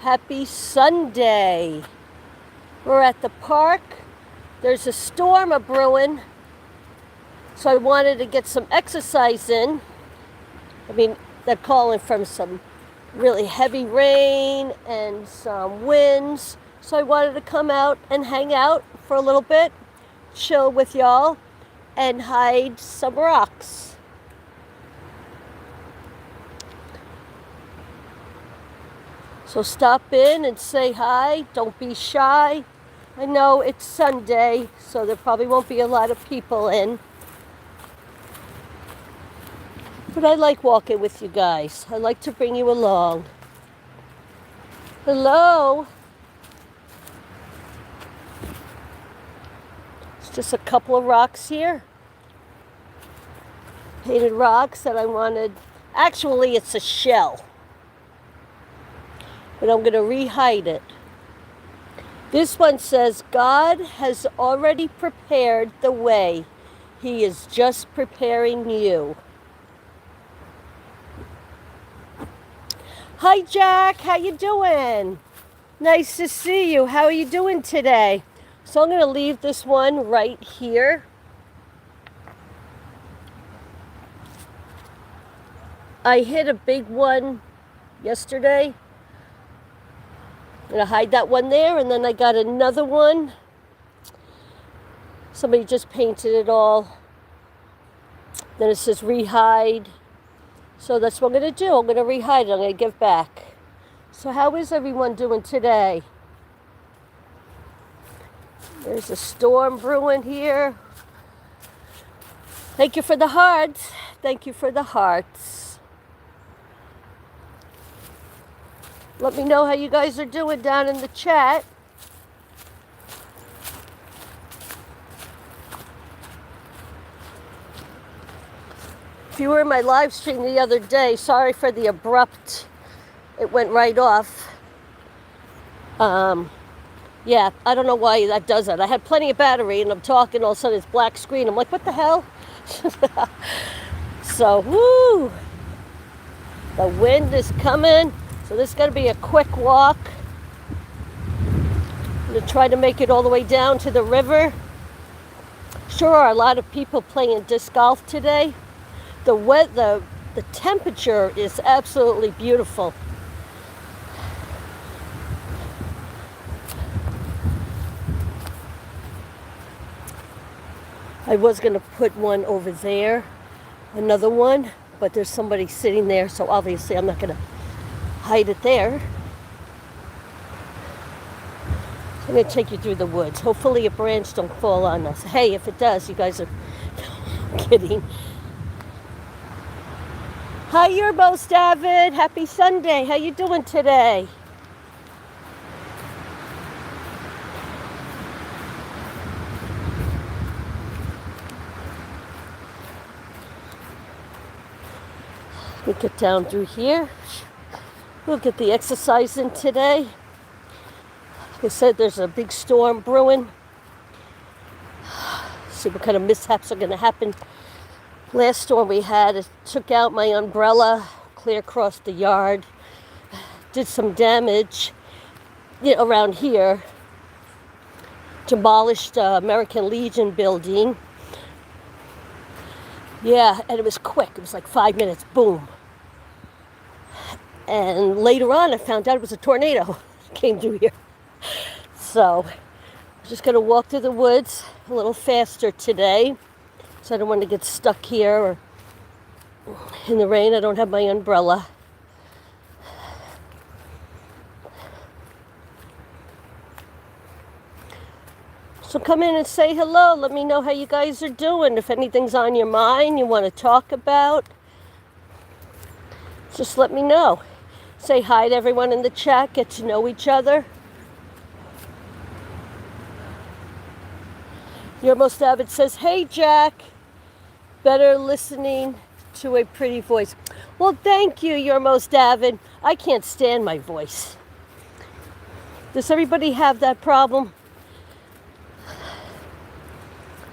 Happy Sunday. We're at the park. There's a storm a-brewing, so I wanted to get some exercise in. I mean, they're calling from some really heavy rain and some winds, so I wanted to come out and hang out for a little bit, chill with y'all, and hide some rocks. So stop in and say hi. Don't be shy. I know it's Sunday, so there probably won't be a lot of people in. But I like walking with you guys. I like to bring you along. Hello. It's just a couple of rocks here. Painted rocks that I wanted. Actually, it's a shell. But I'm going to re-hide it. This one says, God has already prepared the way. He is just preparing you. Hi, Jack. How you doing? Nice to see you. How are you doing today? So I'm going to leave this one right here. I hit a big one yesterday. I'm going to hide that one there, and then I got another one. Somebody just painted it all. Then it says re-hide. So that's what I'm going to do. I'm going to re-hide it. I'm going to give back. So how is everyone doing today? There's a storm brewing here. Thank you for the hearts. Thank you for the hearts. Let me know how you guys are doing down in the chat. If you were in my live stream the other day, sorry for the abrupt, it went right off. Yeah, I don't know why that does that. I had plenty of battery and I'm talking, all of a sudden it's black screen. I'm like, what the hell? So, woo! The wind is coming. So this is going to be a quick walk. I'm going to try to make it all the way down to the river. Sure are a lot of people playing disc golf today. The temperature is absolutely beautiful. I was going to put one over there, another one, but there's somebody sitting there, so obviously I'm not going to hide it there. I'm going to take you through the woods. Hopefully a branch don't fall on us. Hey, if it does, you guys are kidding. Hi, your most David. Happy Sunday. How you doing today? Let me get down through here. We'll get the exercise in today. Like I said, there's a big storm brewing. See what kind of mishaps are going to happen. Last storm we had, it took out my umbrella, clear across the yard, did some damage, around here. Demolished the American Legion building. Yeah, and it was quick. It was like 5 minutes, boom. And later on, I found out it was a tornado came through here. So, I'm just going to walk through the woods a little faster today. So I don't want to get stuck here or in the rain. I don't have my umbrella. So come in and say hello. Let me know how you guys are doing. If anything's on your mind you want to talk about, just let me know. Say hi to everyone in the chat. Get to know each other. Your most avid says, hey, Jack. Better listening to a pretty voice. Well, thank you, your most avid. I can't stand my voice. Does everybody have that problem?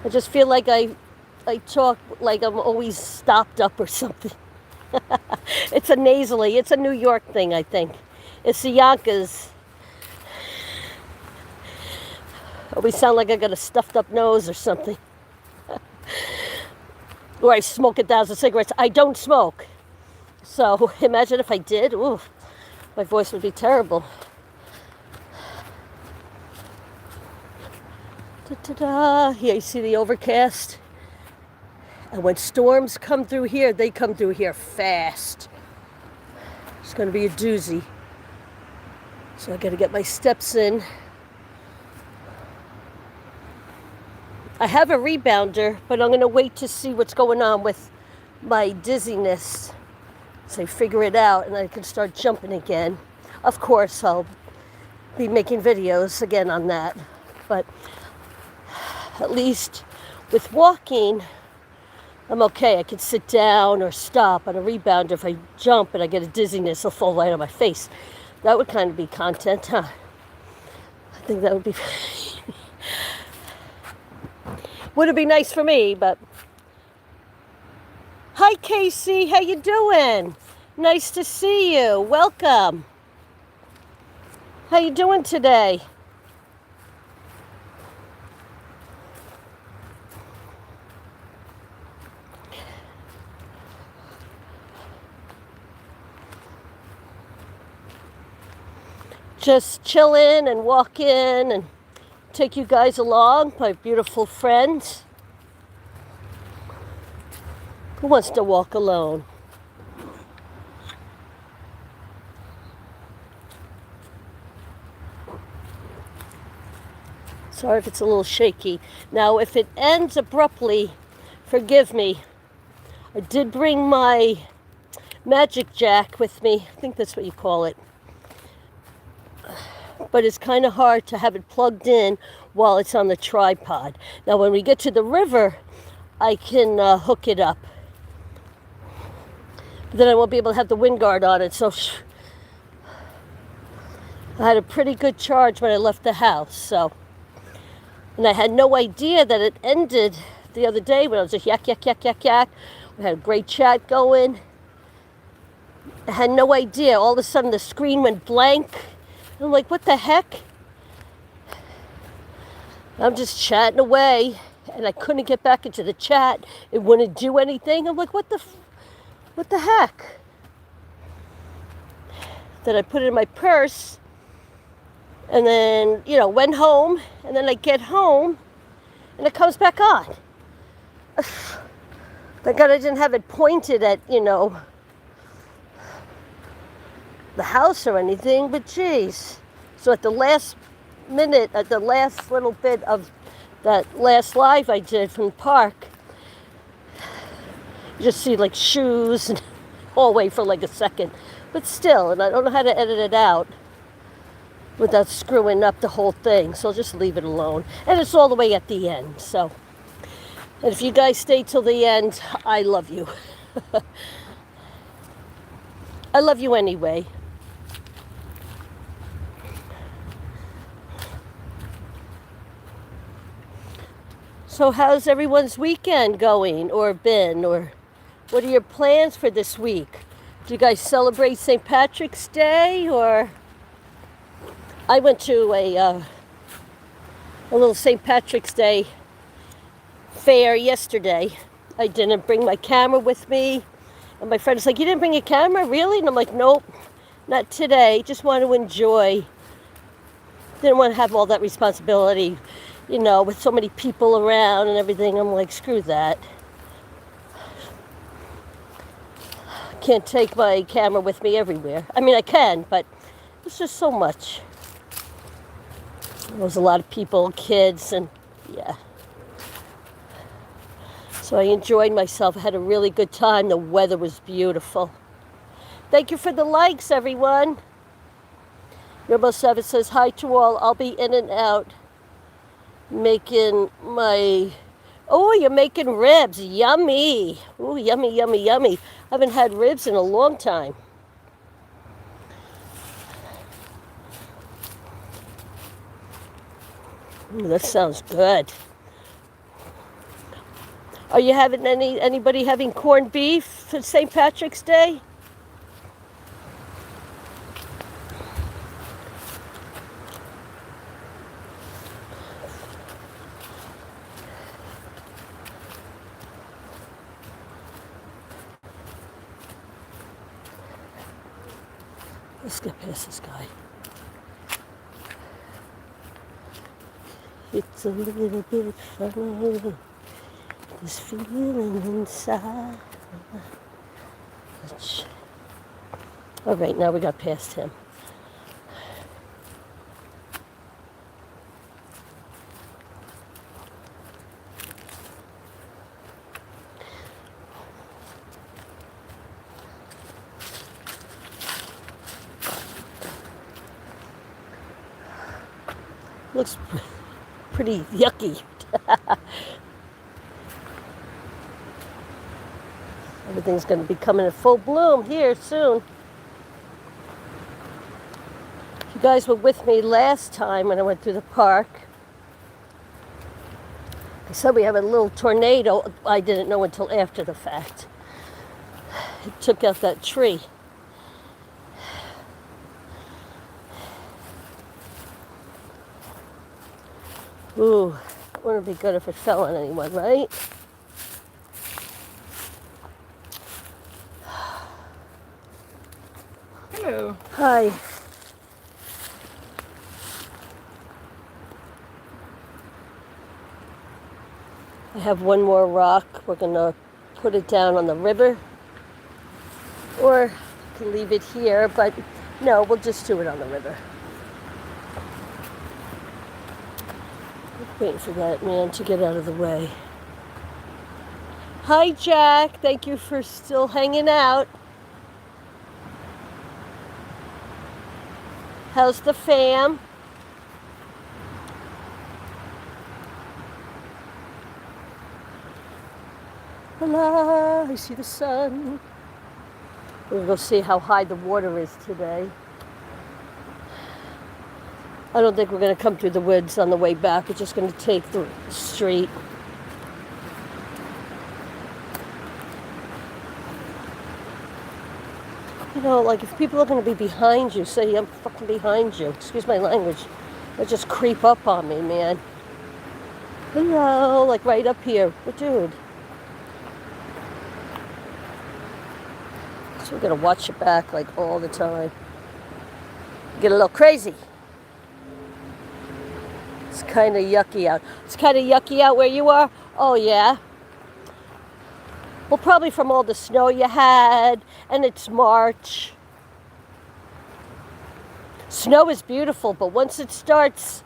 I just feel like I talk like I'm always stopped up or something. It's a nasally. It's a New York thing, I think. It's the Yonkers. Or we sound like I got a stuffed up nose or something. Or I smoke 1,000 cigarettes. I don't smoke. So imagine if I did. Ooh, my voice would be terrible. Da-da-da. Here you see the overcast. And when storms come through here, they come through here fast. It's going to be a doozy. So I got to get my steps in. I have a rebounder, but I'm going to wait to see what's going on with my dizziness. So I figure it out and I can start jumping again. Of course, I'll be making videos again on that. But at least with walking, I'm okay. I can sit down or stop on a rebounder. If I jump and I get a dizziness, it'll fall right on my face. That would kind of be content, huh? I think that would be... Would be nice for me, but... Hi, Casey. How you doing? Nice to see you. Welcome. How you doing today? Just chilling and walking and take you guys along, my beautiful friends. Who wants to walk alone? Sorry if it's a little shaky. Now, if it ends abruptly, forgive me. I did bring my magic jack with me. I think that's what you call it. But it's kind of hard to have it plugged in while it's on the tripod. Now, when we get to the river, I can hook it up. But then I won't be able to have the wind guard on it. So I had a pretty good charge when I left the house. So, and I had no idea that it ended the other day when I was just yak, yak, yak, yak, yak. We had a great chat going. I had no idea. All of a sudden, the screen went blank. I'm like, what the heck? I'm just chatting away, and I couldn't get back into the chat. It wouldn't do anything. I'm like, what the heck? Then I put it in my purse, and then, went home, and then I get home, and it comes back on. Thank God I didn't have it pointed at, the house or anything, but geez. So at the last minute, at the last little bit of that last live I did from the park, you just see like shoes and hallway for like a second. But still, and I don't know how to edit it out without screwing up the whole thing, so I'll just leave it alone. And it's all the way at the end, so. And if you guys stay till the end, I love you. I love you anyway. So how's everyone's weekend going or been? Or what are your plans for this week? Do you guys celebrate St. Patrick's Day? Or I went to a little St. Patrick's Day fair yesterday. I didn't bring my camera with me. And my friend was like, you didn't bring your camera? Really? And I'm like, nope, not today. Just want to enjoy. Didn't want to have all that responsibility, with so many people around and everything. I'm like, screw that. Can't take my camera with me everywhere. I mean, I can, but it's just so much. There was a lot of people, kids, and yeah. So I enjoyed myself. I had a really good time. The weather was beautiful. Thank you for the likes, everyone. Robo7 says, hi to all. I'll be in and out making my... Oh, you're making ribs. Yummy. Ooh, yummy, yummy, yummy. I haven't had ribs in a long time. Ooh, that sounds good. Are you having anybody having corned beef for St. Patrick's Day? Let's get past this guy. It's a little bit funny, this feeling inside. All right, now we got past him. Looks pretty yucky. Everything's going to be coming in full bloom here soon. You guys were with me last time when I went through the park. I said we have a little tornado. I didn't know until after the fact. It took out that tree. Ooh, wouldn't it be good if it fell on anyone, right? Hello. Hi. I have one more rock. We're going to put it down on the river. Or I can leave it here, but no, we'll just do it on the river. Waiting for that man to get out of the way. Hi, Jack. Thank you for still hanging out. How's the fam? Hello, I see the sun. We're going to go see how high the water is today. I don't think we're going to come through the woods on the way back. We're just going to take the street. You know, like if people are going to be behind you, say I'm fucking behind you. Excuse my language. They just creep up on me, man. Hello, like right up here. But dude. So we're going to watch your back like all the time. Get a little crazy. It's kind of yucky out. It's kind of yucky out where you are? Oh, yeah. Well, probably from all the snow you had, and it's March. Snow is beautiful, but once it starts,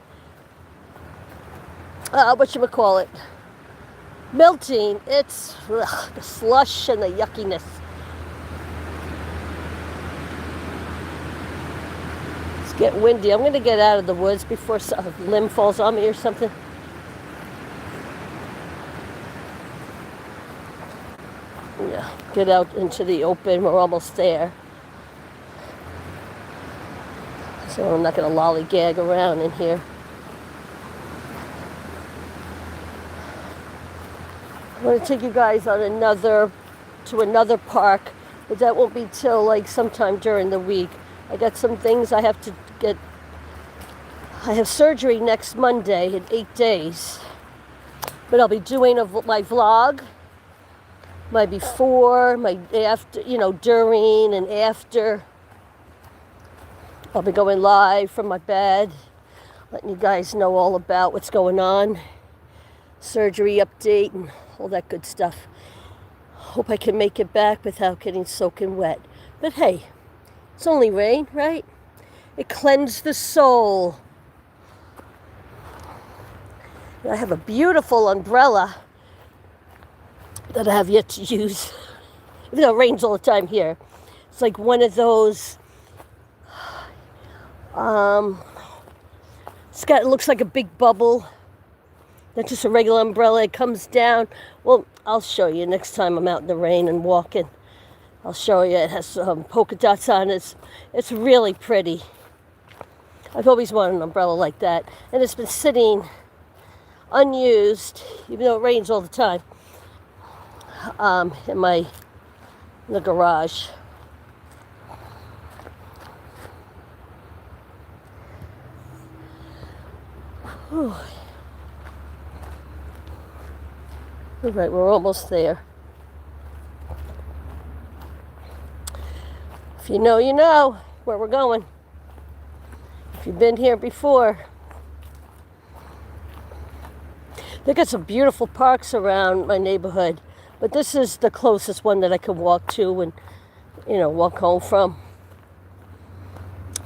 whatchamacallit, melting, it's the slush and the yuckiness. It's getting windy. I'm going to get out of the woods before a limb falls on me or something. Yeah, get out into the open. We're almost there. So I'm not going to lollygag around in here. I'm going to take you guys on to another park, but that won't be till like sometime during the week. I got some things I have to get. I have surgery next Monday in 8 days. But I'll be doing my vlog, my before, my after, during and after. I'll be going live from my bed, letting you guys know all about what's going on, surgery update, and all that good stuff. Hope I can make it back without getting soaking wet. But hey, it's only rain, right? It cleansed the soul. I have a beautiful umbrella that I have yet to use. Even though it rains all the time here. It's like one of those, it looks like a big bubble. Not just a regular umbrella. It comes down. Well, I'll show you next time I'm out in the rain and walking. I'll show you. It has polka dots on it. It's really pretty. I've always wanted an umbrella like that. And it's been sitting unused, even though it rains all the time, in the garage. Whew. All right, we're almost there. If you know, you know. where we're going. If you've been here before. They got some beautiful parks around my neighborhood, but this is the closest one that I can walk to and, walk home from.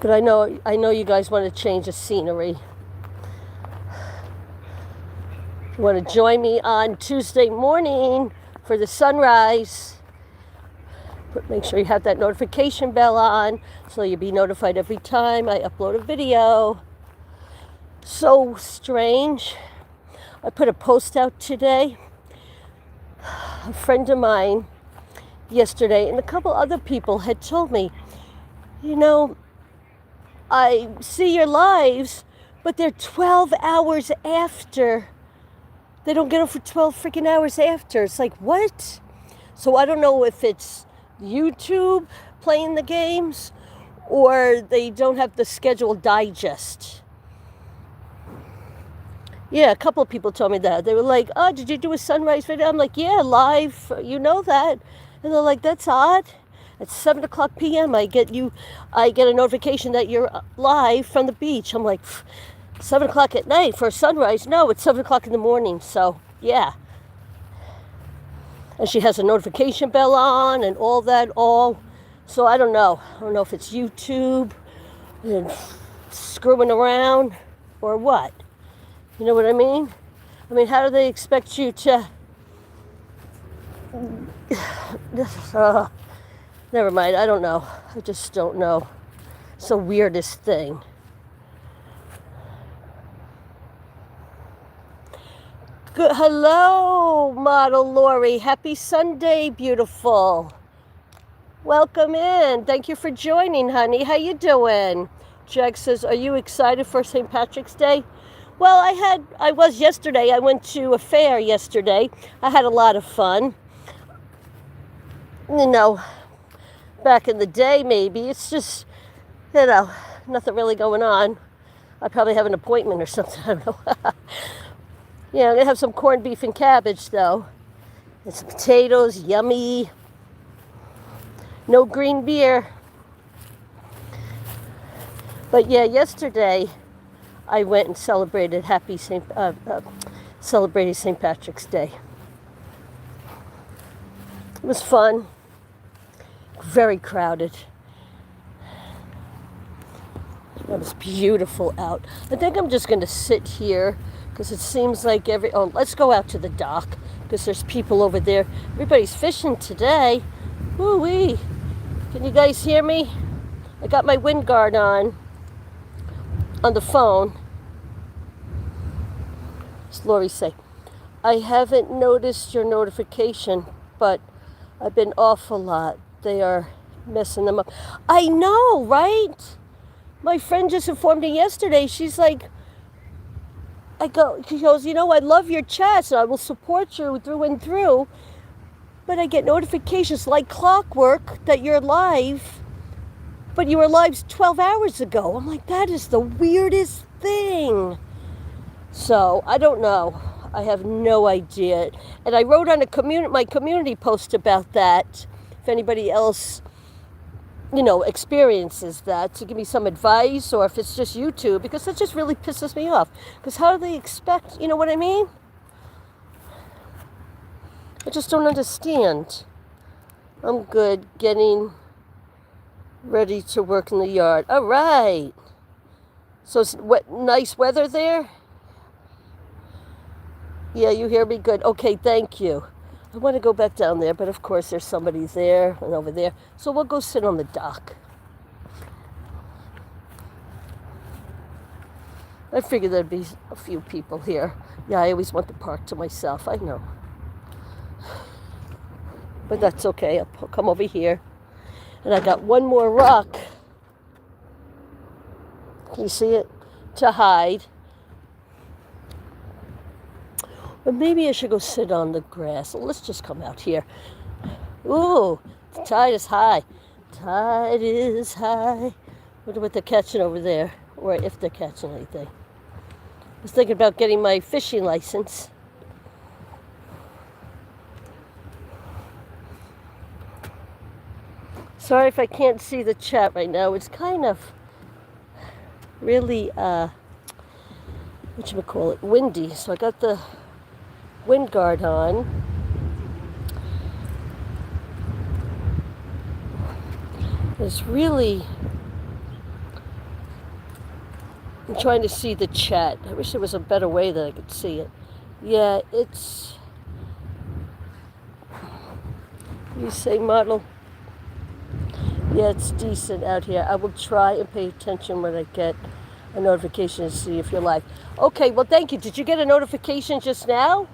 But I know you guys want to change the scenery. You want to join me on Tuesday morning for the sunrise. Make sure you have that notification bell on so you'll be notified every time I upload a video. So strange. I put a post out today. A friend of mine yesterday and a couple other people had told me, I see your lives, but they're 12 hours after. They don't get them for 12 freaking hours after. It's like, what? So I don't know if it's YouTube playing the games or they don't have the scheduled digest. Yeah, a couple of people told me that. They were like, oh, did you do a sunrise video? I'm like, yeah, live. You know that. And they're like, that's odd. At 7 o'clock p.m. I get a notification that you're live from the beach. I'm like, 7 o'clock at night for a sunrise? No, it's 7 o'clock in the morning. So, yeah. And she has a notification bell on and all that, So I don't know. I don't know if it's YouTube and screwing around or what. You know what I mean? How do they expect you to... never mind, I don't know. I just don't know. It's the weirdest thing. Good. Hello, model Lori. Happy Sunday, beautiful. Welcome in. Thank you for joining, honey. How you doing? Jag says, are you excited for St. Patrick's Day? Well, I was yesterday. I went to a fair yesterday. I had a lot of fun. Back in the day, maybe. It's just, nothing really going on. I probably have an appointment or something. I don't know. Yeah, I'm going to have some corned beef and cabbage, though. And some potatoes, yummy. No green beer. But yeah, yesterday I went and celebrated St. Patrick's Day. It was fun. Very crowded. It was beautiful out. I think I'm just going to sit here because it seems like let's go out to the dock because there's people over there. Everybody's fishing today. Woo-wee. Can you guys hear me? I got my wind guard on the phone. As Lori say, I haven't noticed your notification, but I've been off a lot. They are messing them up. I know, right? My friend just informed me yesterday. She's like, she goes, I love your chats and I will support you through and through. But I get notifications like clockwork that you're live, but you were live 12 hours ago. I'm like, that is the weirdest thing. So I don't know. I have no idea. And I wrote on my community post about that. If anybody else, experiences that, to give me some advice, or if it's just YouTube, because that just really pisses me off. Because how do they expect, you know what I mean? I just don't understand. I'm good getting ready to work in the yard. All right. So it's nice weather there? Yeah, you hear me? Good. Okay, thank you. I want to go back down there, but of course there's somebody there and over there. So we'll go sit on the dock. I figured there'd be a few people here. Yeah, I always want the park to myself. I know. But that's okay. I'll come over here. And I got one more rock. Can you see it? To hide. Or maybe I should go sit on the grass. Let's just come out here. Ooh, the tide is high. Tide is high. Wonder what they're catching over there, or if they're catching anything. I was thinking about getting my fishing license. Sorry if I can't see the chat right now. It's kind of really, whatchamacallit, windy. So I got the wind guard on. It's really, I'm trying to see the chat. I wish there was a better way that I could see it. Yeah, it's, you say model? Yeah, it's decent out here. I will try and pay attention when I get a notification to see if you're live. Okay, well, thank you. Did you get a notification just now?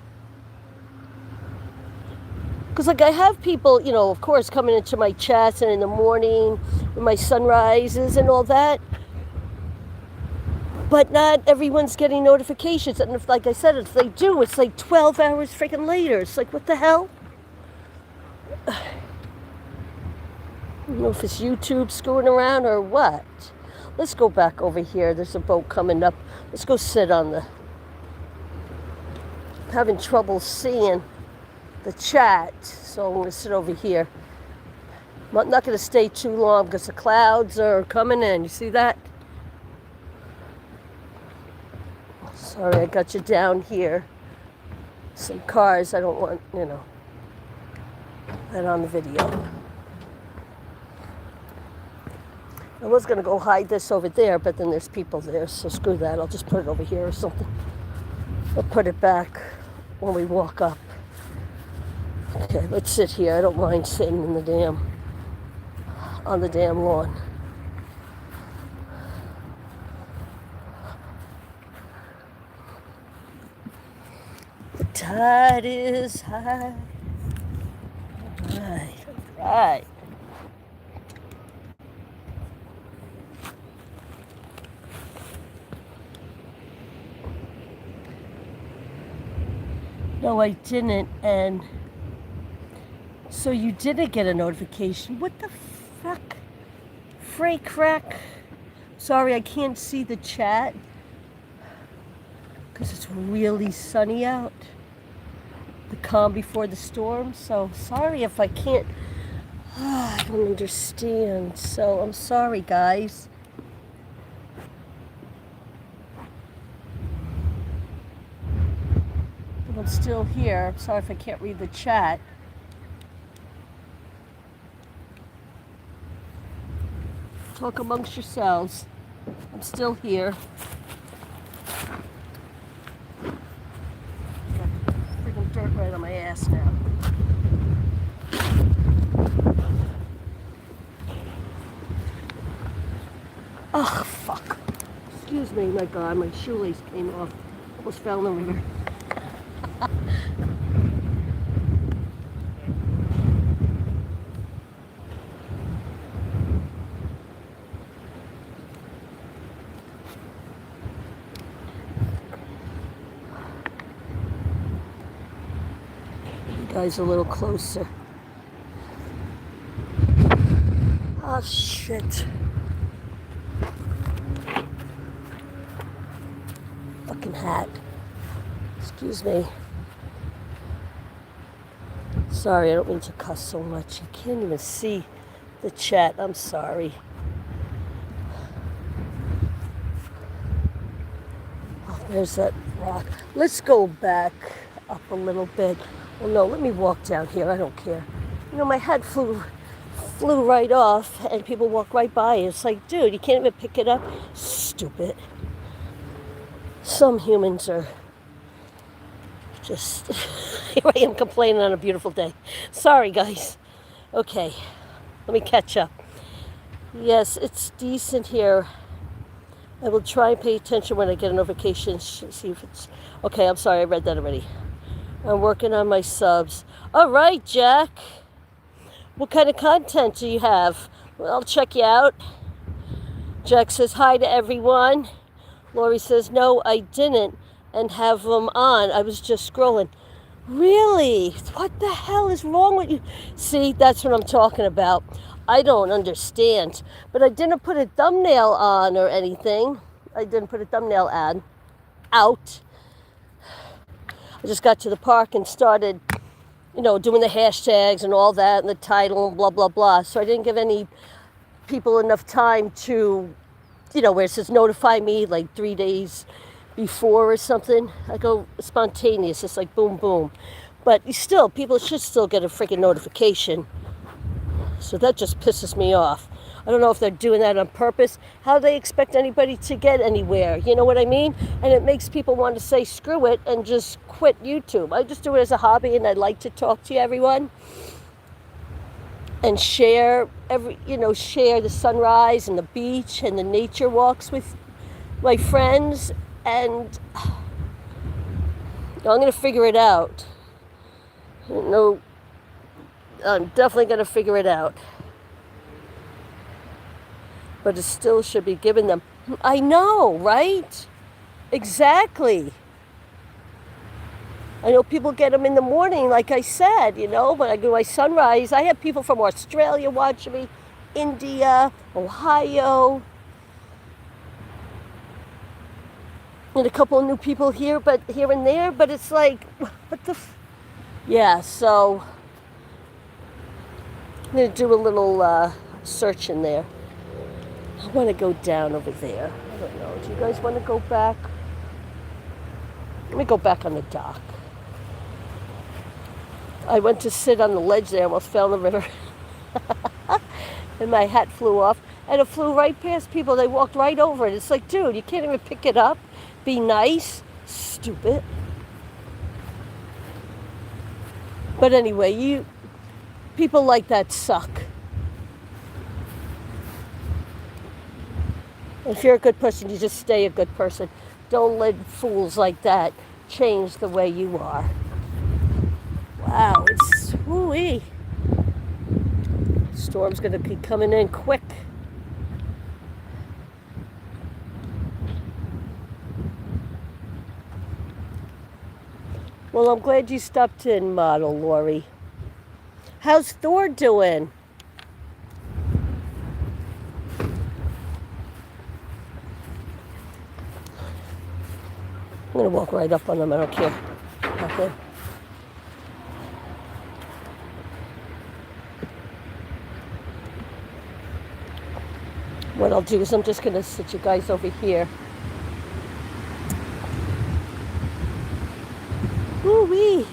Because, like, I have people, you know, of course, coming into my chats and in the morning with my sunrises and all that. But not everyone's getting notifications. And if, like I said, if they do, it's like 12 hours freaking later. It's like, what the hell? I don't know if it's YouTube screwing around or what. Let's go back over here. There's a boat coming up. Let's go sit on the... I'm having trouble seeing the chat, so I'm going to sit over here. I'm not going to stay too long because the clouds are coming in. You see that? Sorry, I got you down here. Some cars. I don't want, you know, that on the video. I was going to go hide this over there, but then there's people there, so screw that. I'll just put it over here or something. I'll put it back when we walk up. Okay, let's sit here. I don't mind sitting in the on the damn lawn. The tide is high. All right, all right. No, I didn't, and so you didn't get a notification. What the fuck? Fray crack. Sorry, I can't see the chat because it's really sunny out. The calm before the storm. So sorry if I can't. I don't understand. So I'm sorry, guys. But I'm still here. I'm sorry if I can't read the chat. Talk amongst yourselves. I'm still here. Got freaking dirt right on my ass now. Oh, fuck. Excuse me, my God, my shoelace came off. Almost fell in the river. Guys, a little closer. Oh, shit. Fucking hat. Excuse me. Sorry, I don't mean to cuss so much. You can't even see the chat. I'm sorry. Oh, there's that rock. Let's go back up a little bit. Well, no, let me walk down here. I don't care. You know, my head flew right off, and people walk right by. It's like, dude, you can't even pick it up. Stupid. Some humans are just... Here I am complaining on a beautiful day. Sorry, guys. Okay, let me catch up. Yes, it's decent here. I will try and pay attention when I get a notification. See if it's... Okay, I'm sorry. I read that already. I'm working on my subs. All right, Jack. What kind of content do you have? Well, I'll check you out. Jack says hi to everyone. Lori says, no, I didn't, and have them on. I was just scrolling. Really? What the hell is wrong with you? See, that's what I'm talking about. I don't understand. But I didn't put a thumbnail on or anything. I didn't put a thumbnail out. I just got to the park and started doing the hashtags and all that and the title and blah, blah, blah. So I didn't give any people enough time to, where it says notify me like 3 days before or something. I go spontaneous, it's like boom, boom. But still, people should still get a freaking notification. So that just pisses me off. I don't know if they're doing that on purpose. How do they expect anybody to get anywhere? You know what I mean? And it makes people want to say screw it and just quit YouTube. I just do it as a hobby, and I like to talk to everyone and share share the sunrise and the beach and the nature walks with my friends. And I'm going to figure it out. No, I'm definitely going to figure it out. But it still should be given them. I know, right? Exactly. I know people get them in the morning, like I said, when I do my sunrise. I have people from Australia watching me, India, Ohio, and a couple of new people here and there. But it's like, what the yeah, so I'm going to do a little search in there. I want to go down over there. I don't know. Do you guys want to go back? Let me go back on the dock. I went to sit on the ledge there, almost fell in the river. And my hat flew off. And it flew right past people. They walked right over it. It's like, dude, you can't even pick it up. Be nice. Stupid. But anyway, people like that suck. If you're a good person, you just stay a good person. Don't let fools like that change the way you are. Wow, it's woo-wee. Storm's going to be coming in quick. Well, I'm glad you stopped in, model Lori. How's Thor doing? I'm going to walk right up on them. I don't care. Okay. What I'll do is I'm just going to sit you guys over here. Woo-wee.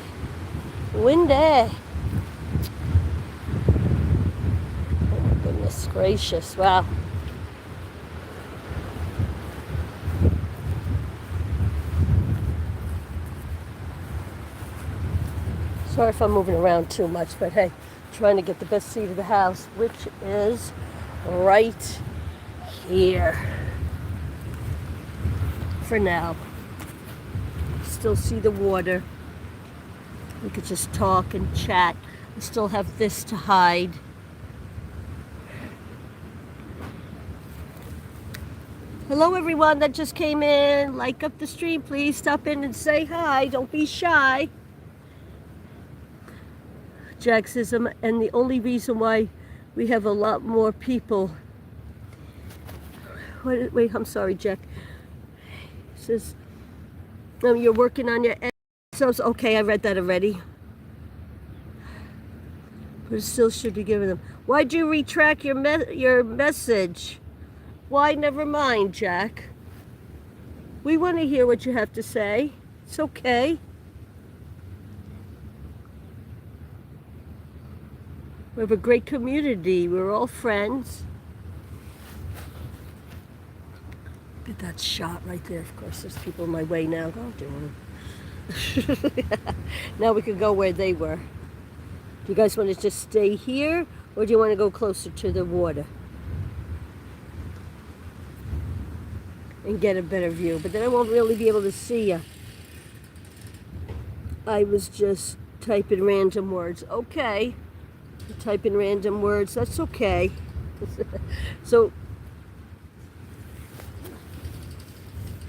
Windy. Oh, my goodness gracious. Wow. Sorry if I'm moving around too much, but hey, trying to get the best seat of the house, which is right here. For now. Still see the water. We could just talk and chat. We still have this to hide. Hello everyone that just came in. Like up the stream, please stop in and say hi. Don't be shy. Jack says, and the only reason why we have a lot more people. Wait, I'm sorry, Jack. He says, you're working on your episodes. Okay, I read that already. But it still should be given them. Why'd you retract your message? Why? Never mind, Jack. We want to hear what you have to say. It's okay. We have a great community. We're all friends. Look at that shot right there. Of course, there's people in my way now. Oh, now we can go where they were. Do you guys want to just stay here, or do you want to go closer to the water and get a better view? But then I won't really be able to see you. I was just typing random words. Okay. Type in random words, that's okay. So,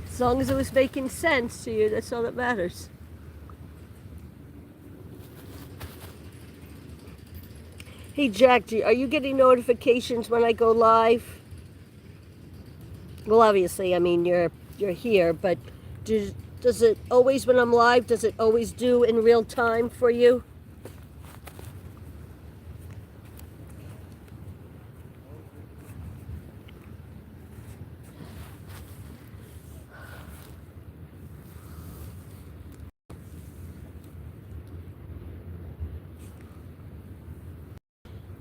as long as it was making sense to you, that's all that matters. Hey Jack, are you getting notifications when I go live? Well, obviously, I mean, you're here, but does it always, when I'm live, does it always do in real time for you?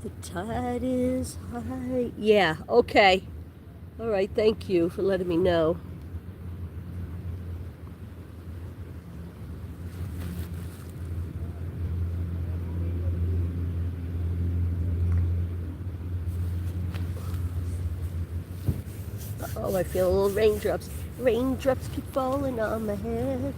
The tide is high. Yeah, okay. All right, thank you for letting me know. Oh, I feel little raindrops. Raindrops keep falling on my head.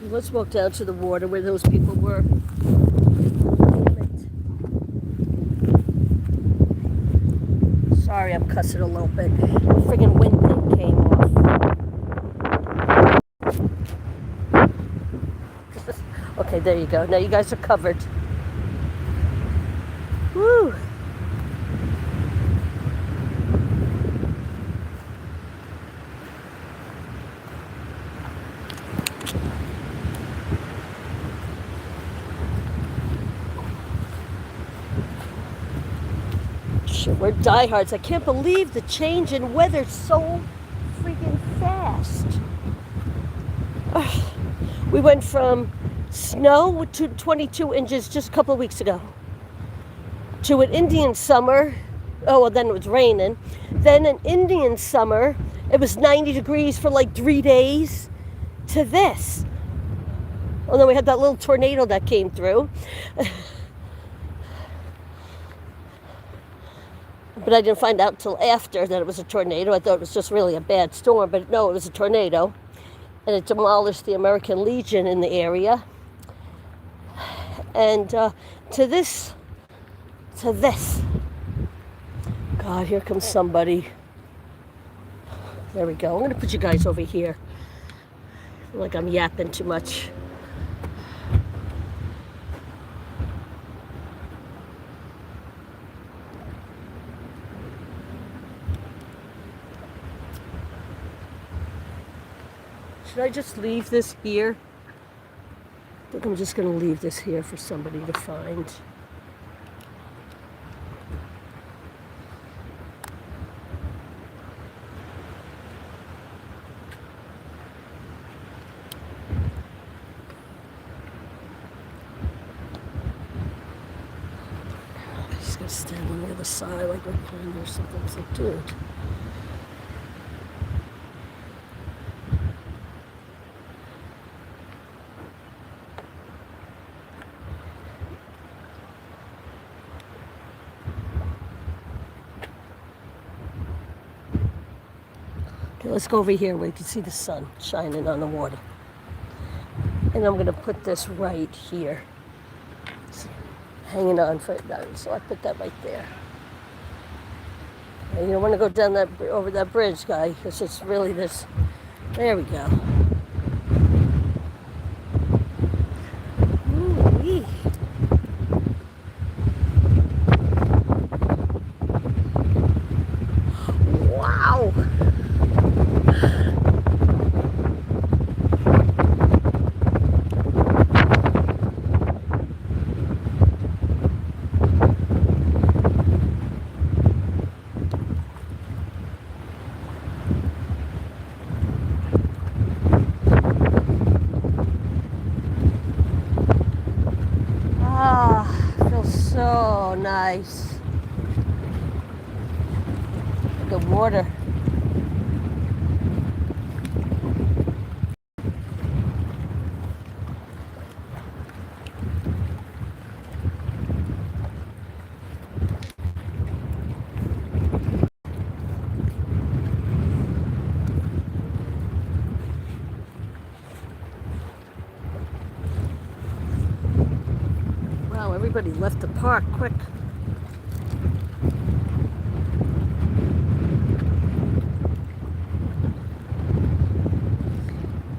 Let's walk down to the water where those people were. Sorry, I'm cussing a little bit. The friggin' wind thing came off. Okay, there you go. Now you guys are covered. Woo! Shit, we're diehards. I can't believe the change in weather so freaking fast. Ugh. We went from snow to 22 inches just a couple of weeks ago to an Indian summer. Oh, well, then it was raining. Then an Indian summer, it was 90 degrees for like 3 days, to this. Oh, then we had that little tornado that came through. But I didn't find out till after that it was a tornado. I thought it was just really a bad storm, but no, it was a tornado. And it demolished the American Legion in the area. And to this. God, here comes somebody. There we go. I'm going to put you guys over here. I feel like I'm yapping too much. Should I just leave this here? I think I'm just going to leave this here for somebody to find. I'm just going to stand on the other side like we're behind or something. So, dude. Okay, let's go over here where you can see the sun shining on the water. And I'm going to put this right here. It's hanging on for it now. So I put that right there. And you don't want to go down that over that bridge, guy, because it's really this. There we go. Ooh-wee. Wow. Feels so nice. The water. Wow, everybody left the park quick.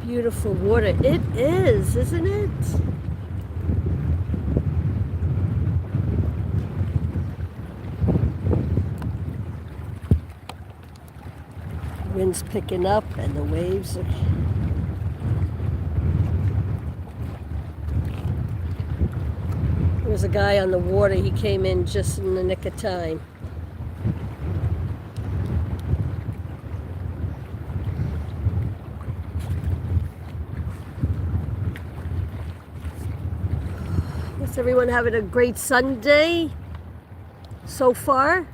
Beautiful water. It is, isn't it? Wind's picking up and the waves are... There was a guy on the water. He came in just in the nick of time. Is everyone having a great Sunday so far?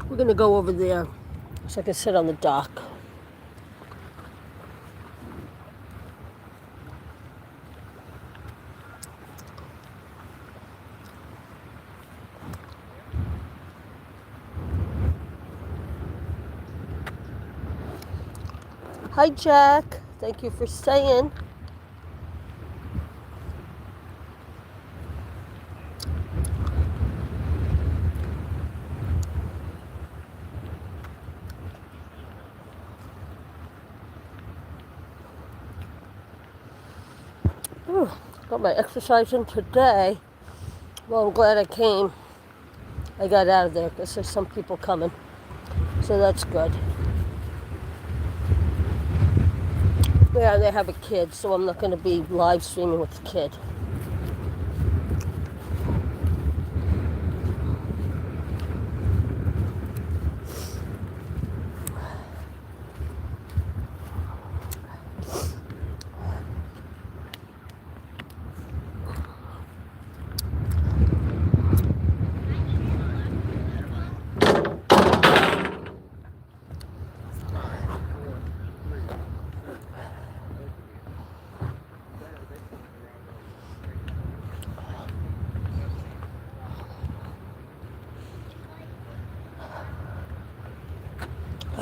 We're gonna go over there so I can sit on the dock. Hi, Jack. Thank you for staying. Ooh, got my exercise in today. Well, I'm glad I came. I got out of there because there's some people coming. So that's good. Yeah, they have a kid, so I'm not going to be live streaming with the kid.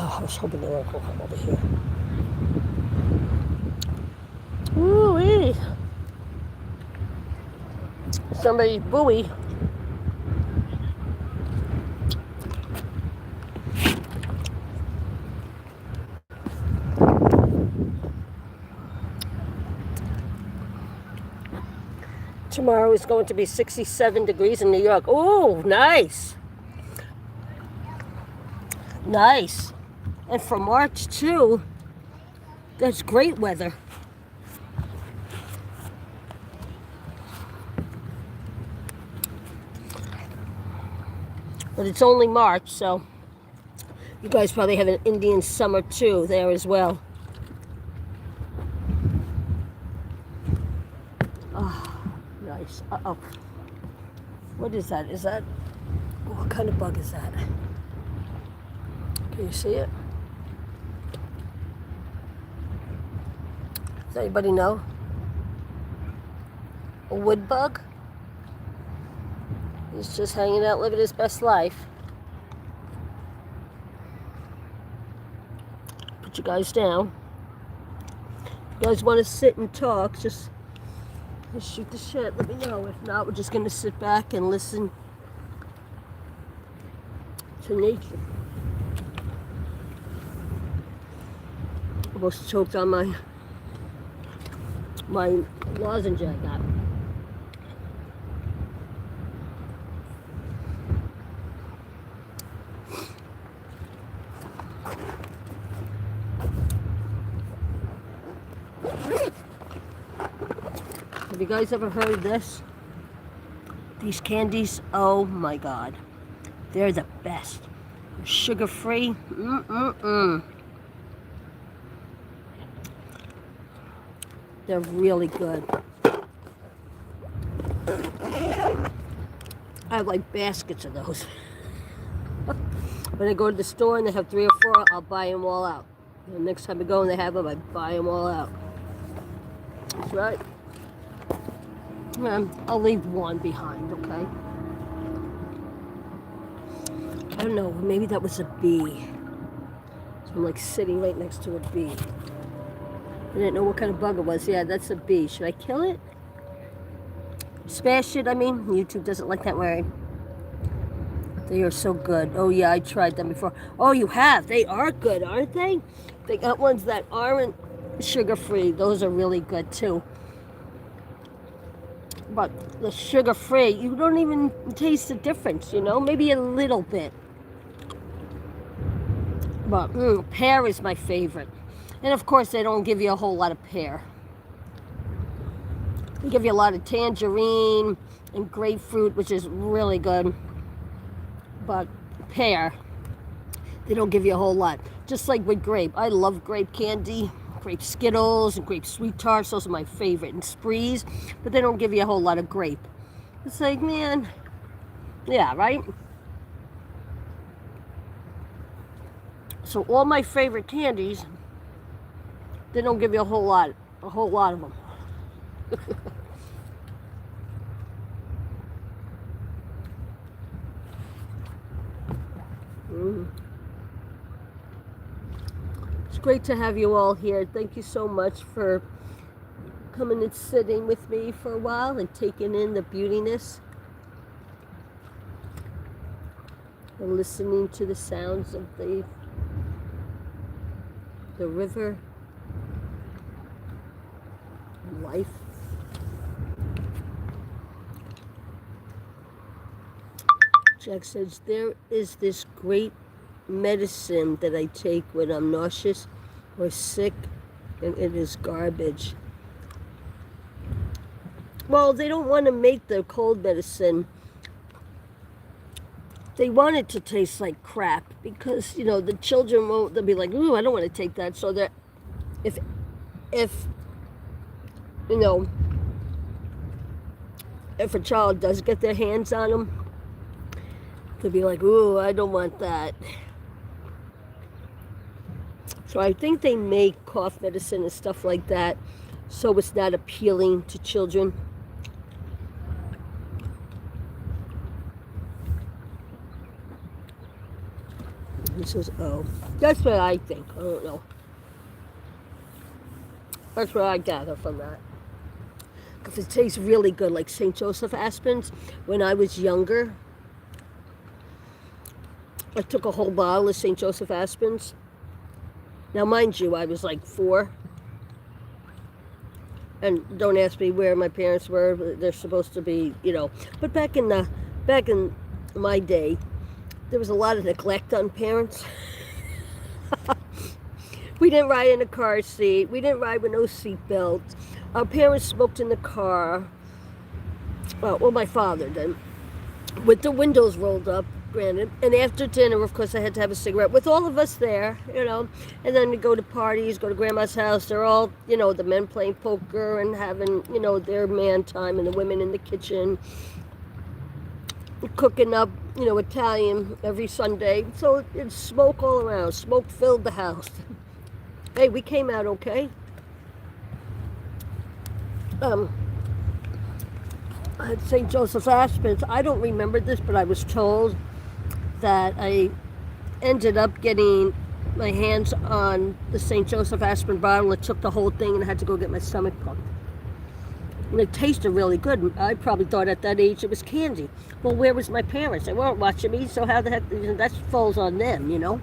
Oh, I was hoping they weren't going to come over here. Ooh-wee. Somebody buoy. Tomorrow is going to be 67 degrees in New York. Oh, nice. Nice. And for March, too, that's great weather. But it's only March, so you guys probably have an Indian summer, too, there as well. Oh, nice. Uh-oh. What is that? Is that... What kind of bug is that? Can you see it? Does anybody know? A wood bug? He's just hanging out, living his best life. Put you guys down. You guys want to sit and talk, just shoot the shit. Let me know. If not, we're just going to sit back and listen to nature. Almost choked on my lozenge I got. Have you guys ever heard of this? These candies, oh my God. They're the best. Sugar-free. They're really good. I have like baskets of those. When I go to the store and they have 3 or 4, I'll buy them all out. And the next time I go and they have them, I buy them all out. That's right. I'll leave one behind, okay? I don't know, maybe that was a bee. So I'm like sitting right next to a bee. I didn't know what kind of bug it was. Yeah, that's a bee. Should I kill it? Smash it, I mean. YouTube doesn't like that word. They are so good. Oh yeah, I tried them before. Oh, you have? They are good, aren't they? They got ones that aren't sugar-free. Those are really good too. But the sugar-free, you don't even taste the difference, you know? Maybe a little bit. But pear is my favorite. And of course, they don't give you a whole lot of pear. They give you a lot of tangerine and grapefruit, which is really good. But pear, they don't give you a whole lot. Just like with grape. I love grape candy. Grape Skittles and grape Sweet Tarts, those are my favorite. And Sprees, but they don't give you a whole lot of grape. It's like, man, yeah, right? So all my favorite candies, they don't give you a whole lot of them. It's great to have you all here. Thank you so much for coming and sitting with me for a while and taking in the beautiness and listening to the sounds of the river and life. Jack says, there is this great medicine that I take when I'm nauseous or sick, and it is garbage. Well, they don't want to make the cold medicine. They want it to taste like crap because, you know, the children won't, they'll be like, ooh, I don't want to take that. So that if you know, if a child does get their hands on them, they'll be like, ooh, I don't want that. So I think they make cough medicine and stuff like that so it's not appealing to children. He says, oh, that's what I think. I don't know. That's what I gather from that. Because it tastes really good, like St. Joseph aspirins. When I was younger, I took a whole bottle of St. Joseph aspirins. Now, mind you, I was like 4. And don't ask me where my parents were. They're supposed to be, you know. But back in my day, there was a lot of neglect on parents. We didn't ride in a car seat. We didn't ride with no seat belts. Our parents smoked in the car. Well, my father did. With the windows rolled up, granted. And after dinner, of course, I had to have a cigarette with all of us there, you know. And then we go to parties, go to grandma's house. They're all, you know, the men playing poker and having, you know, their man time, and the women in the kitchen cooking up, you know, Italian every Sunday. So it's smoke all around. Smoke filled the house. Hey, we came out okay. At St. Joseph aspirins, I don't remember this, but I was told that I ended up getting my hands on the St. Joseph aspirin bottle. It took the whole thing and I had to go get my stomach pumped. And it tasted really good. I probably thought at that age it was candy. Well, where was my parents? They weren't watching me, so how the heck, that falls on them, you know?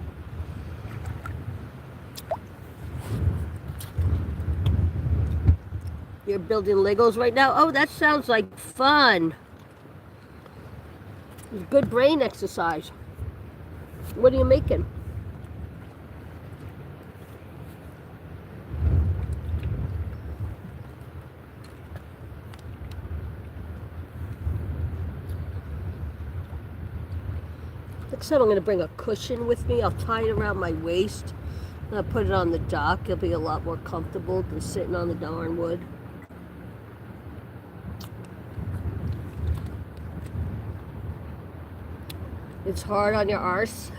You're building Legos right now? Oh, that sounds like fun. Good brain exercise. What are you making? Next time I'm going to bring a cushion with me. I'll tie it around my waist. And I'll put it on the dock. It'll be a lot more comfortable than sitting on the darn wood. It's hard on your arse.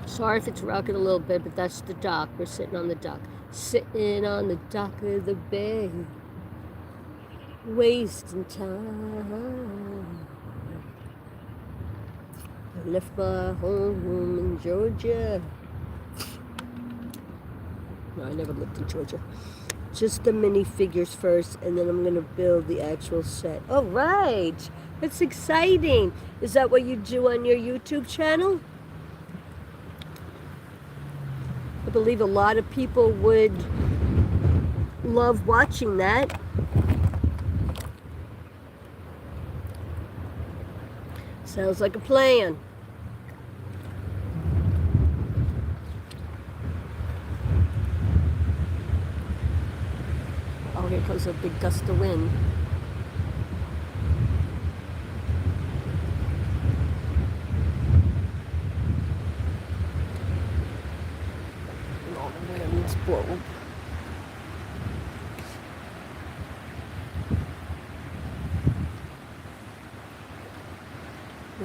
Sorry if it's rocking a little bit, but that's the dock. We're sitting on the dock. Sitting on the dock of the bay. Wasting time. I left my home in Georgia. No, I never lived in Georgia. Just the minifigures first, and then I'm going to build the actual set. All right. That's exciting. Is that what you do on your YouTube channel? I believe a lot of people would love watching that. Sounds like a plan. Oh, here comes a big gust of wind. And all the winds blow.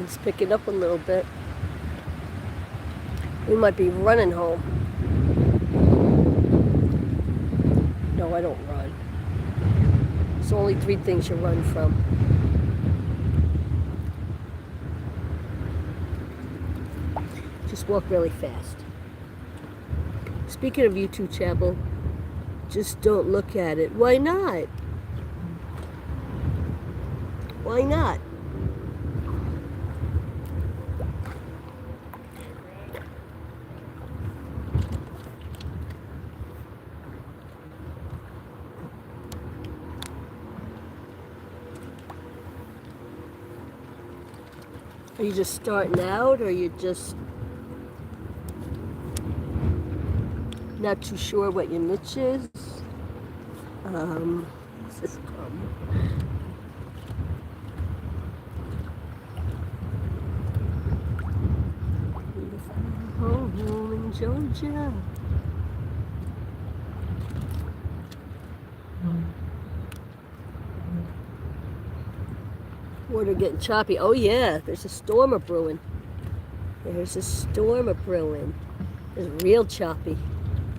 It's picking up a little bit. We might be running home. No, I don't run. There's only 3 things you run from. Just walk really fast. Speaking of YouTube channel, just don't look at it. Why not? Why not? Are you just starting out, or you just not too sure what your niche is? What's this come? Home in Georgia. Water getting choppy. Oh yeah, there's a storm a-brewing. There's a storm a-brewing. It's real choppy. You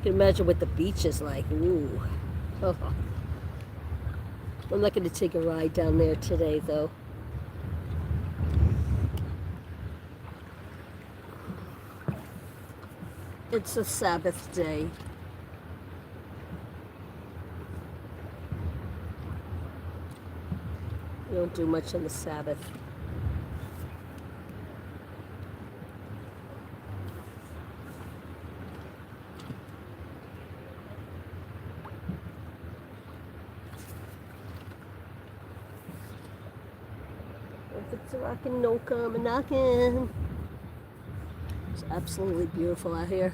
can imagine what the beach is like. Ooh. Oh. I'm not going to take a ride down there today, though. It's a Sabbath day. We don't do much on the Sabbath. If it's rockin', no come a knockin'. It's absolutely beautiful out here.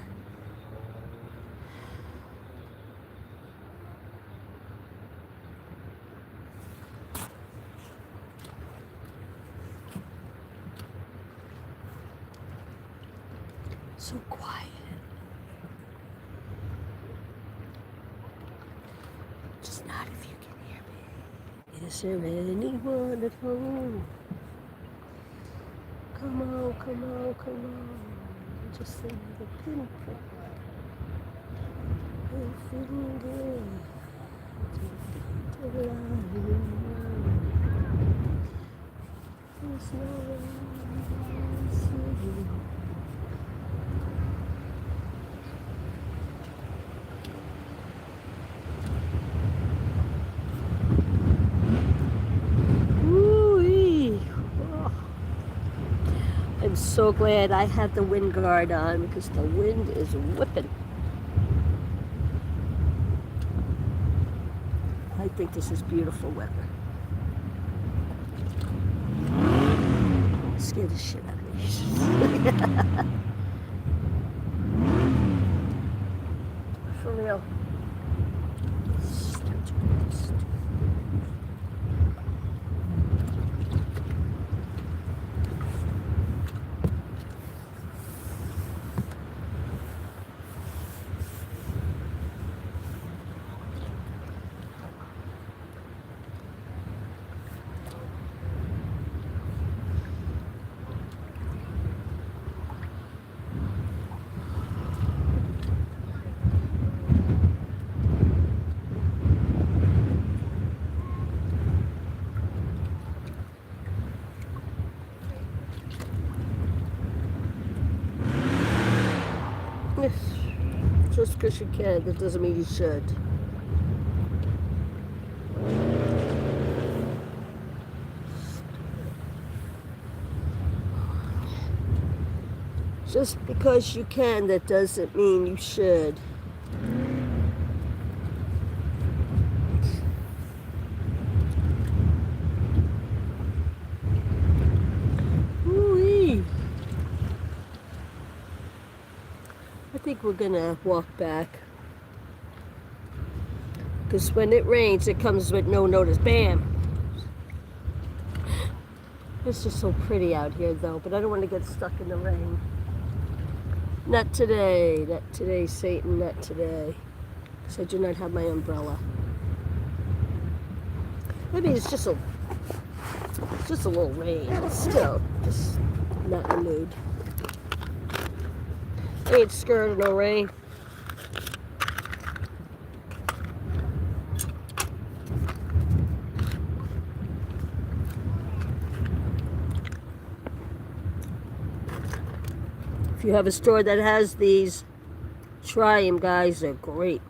So quiet. Just not if you can hear me. Is there anyone at home? Come on, come on, come on. Just say the pinprick. I'm feeling good. There's no one to see. I'm so glad I had the wind guard on because the wind is whipping. I think this is beautiful weather. Scared the shit out of me. For real. Yes. Just because you can, that doesn't mean you should. Just because you can, that doesn't mean you should. Ooh-wee. I think we're gonna walk back. Because when it rains, it comes with no notice. Bam! It's just so pretty out here, though, but I don't want to get stuck in the rain. Not today. Not today, Satan. Not today. Because I do not have my umbrella. I mean, it's just a little rain. Still, just not in the mood. Ain't scared of no rain. If you have a store that has these, try them, guys. They're great.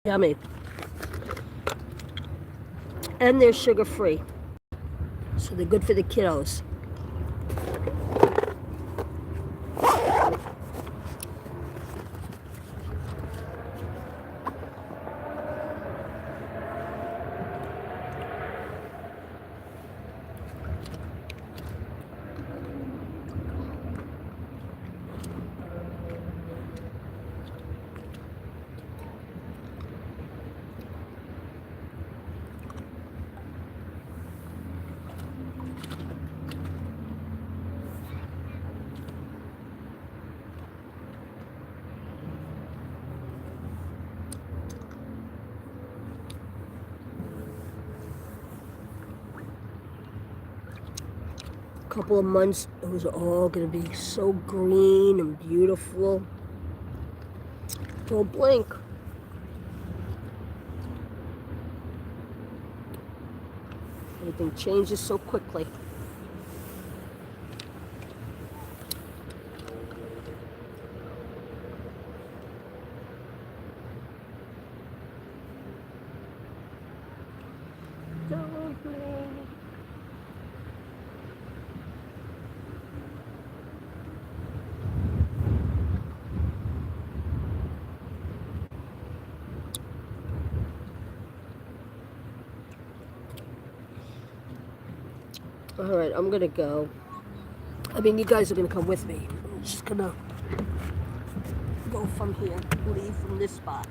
Yummy. And they're sugar-free. So they're good for the kiddos. Couple of months, it was all going to be so green and beautiful. Don't blink. Everything changes so quickly. Don't blink. All right, I'm gonna go. I mean, you guys are gonna come with me. I'm just gonna go from here, leave from this spot.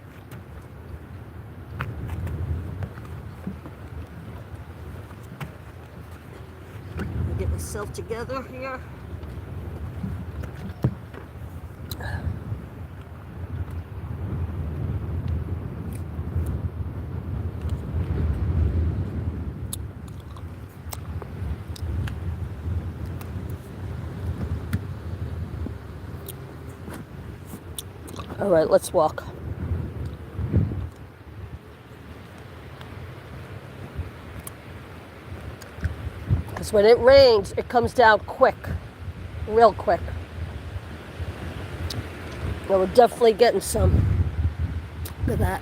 Get myself together here. All right, let's walk. Because when it rains, it comes down quick, real quick. Well, we're definitely getting some. Look at that.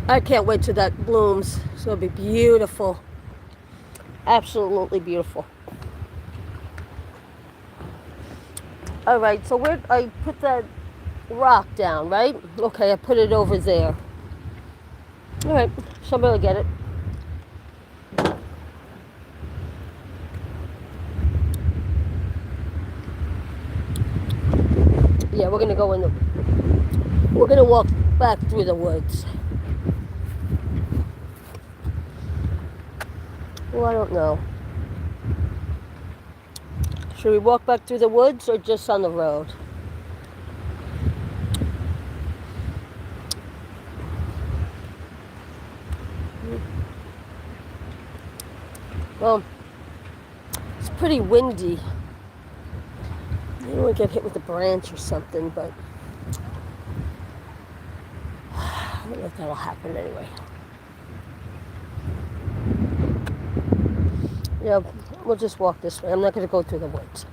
I can't wait till that blooms. It's going to be beautiful. Absolutely beautiful. All right, so where I put that rock down, right? Okay, I put it over there. All right, somebody will get it. Yeah, we're gonna go in the. We're gonna walk back through the woods. Well, I don't know. Should we walk back through the woods or just on the road? Well, it's pretty windy. I don't want to get hit with a branch or something, but I don't know if that'll happen anyway. Yeah, We'll just walk this way. I'm not going to go through the woods.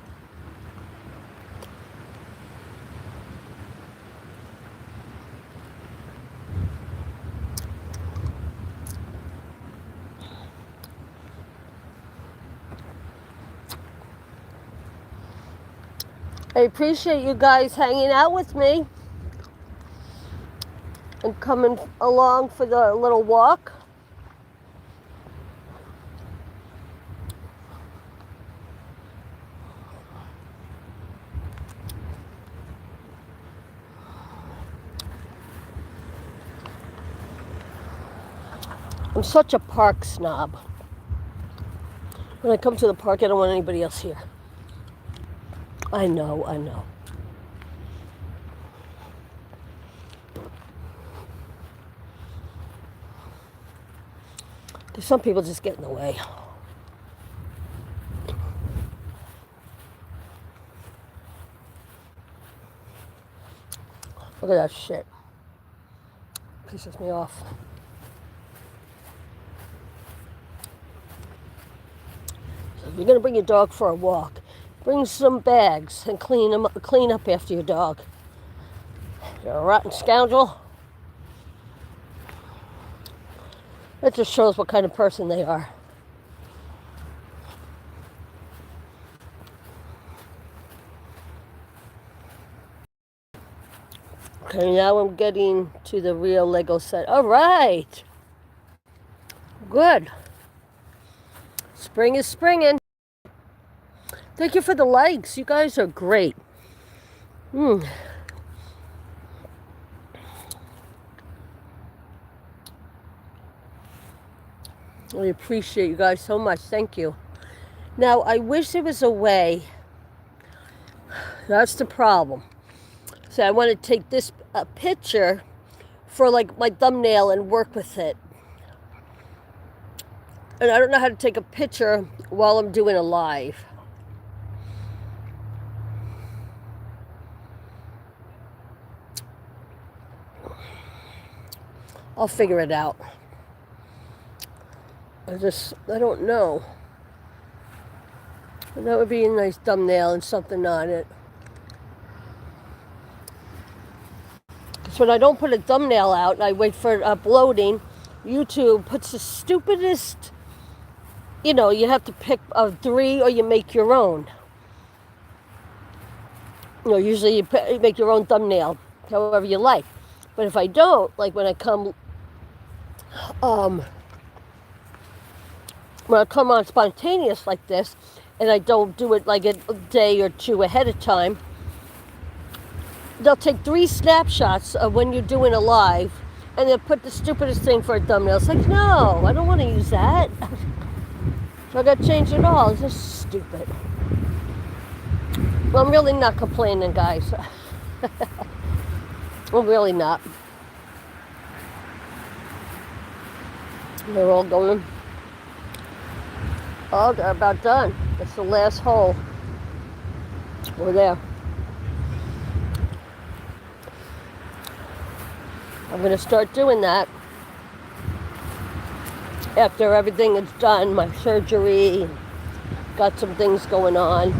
I appreciate you guys hanging out with me and coming along for the little walk. I'm such a park snob. When I come to the park, I don't want anybody else here. I know. Some people just get in the way. Look at that shit. Pisses me off. So if you're gonna bring your dog for a walk, bring some bags and clean up after your dog. You're a rotten scoundrel. That just shows what kind of person they are. Okay, now I'm getting to the real Lego set. All right. Good. Spring is springing. Thank you for the likes. You guys are great. I appreciate you guys so much. Thank you. Now, I wish there was a way. That's the problem. So I want to take this picture for like my thumbnail and work with it. And I don't know how to take a picture while I'm doing a live. I'll figure it out. I don't know. And that would be a nice thumbnail and something on it. Because when I don't put a thumbnail out and I wait for it uploading, YouTube puts the stupidest, you have to pick 3 or you make your own. Usually you make your own thumbnail, however you like. But if I don't, like when I come on spontaneous like this, and I don't do it like a day or 2 ahead of time, they'll take 3 snapshots of when you're doing a live, and they'll put the stupidest thing for a thumbnail. It's like, no, I don't want to use that. So I got to change it all. It's just stupid. Well, I'm really not complaining, guys. I'm really not. They're all going. Oh, they're about done. That's the last hole. We're there. I'm going to start doing that after everything is done, my surgery, got some things going on.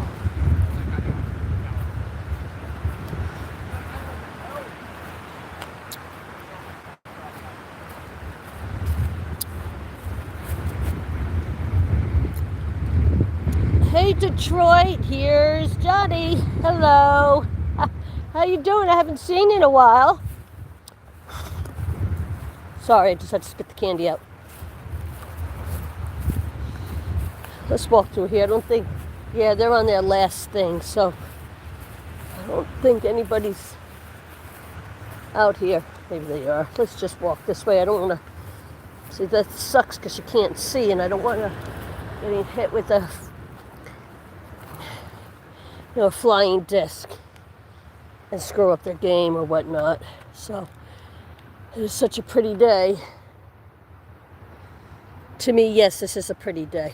Hey Detroit, here's Johnny. Hello. How you doing? I haven't seen you in a while. Sorry, I just had to spit the candy out. Let's walk through here. I don't think, yeah, they're on their last thing, so I don't think anybody's out here. Maybe they are. Let's just walk this way. I don't want to, see, that sucks because you can't see, and I don't want to get hit with a flying disc and screw up their game or whatnot. So it is such a pretty day. To me, yes, this is a pretty day.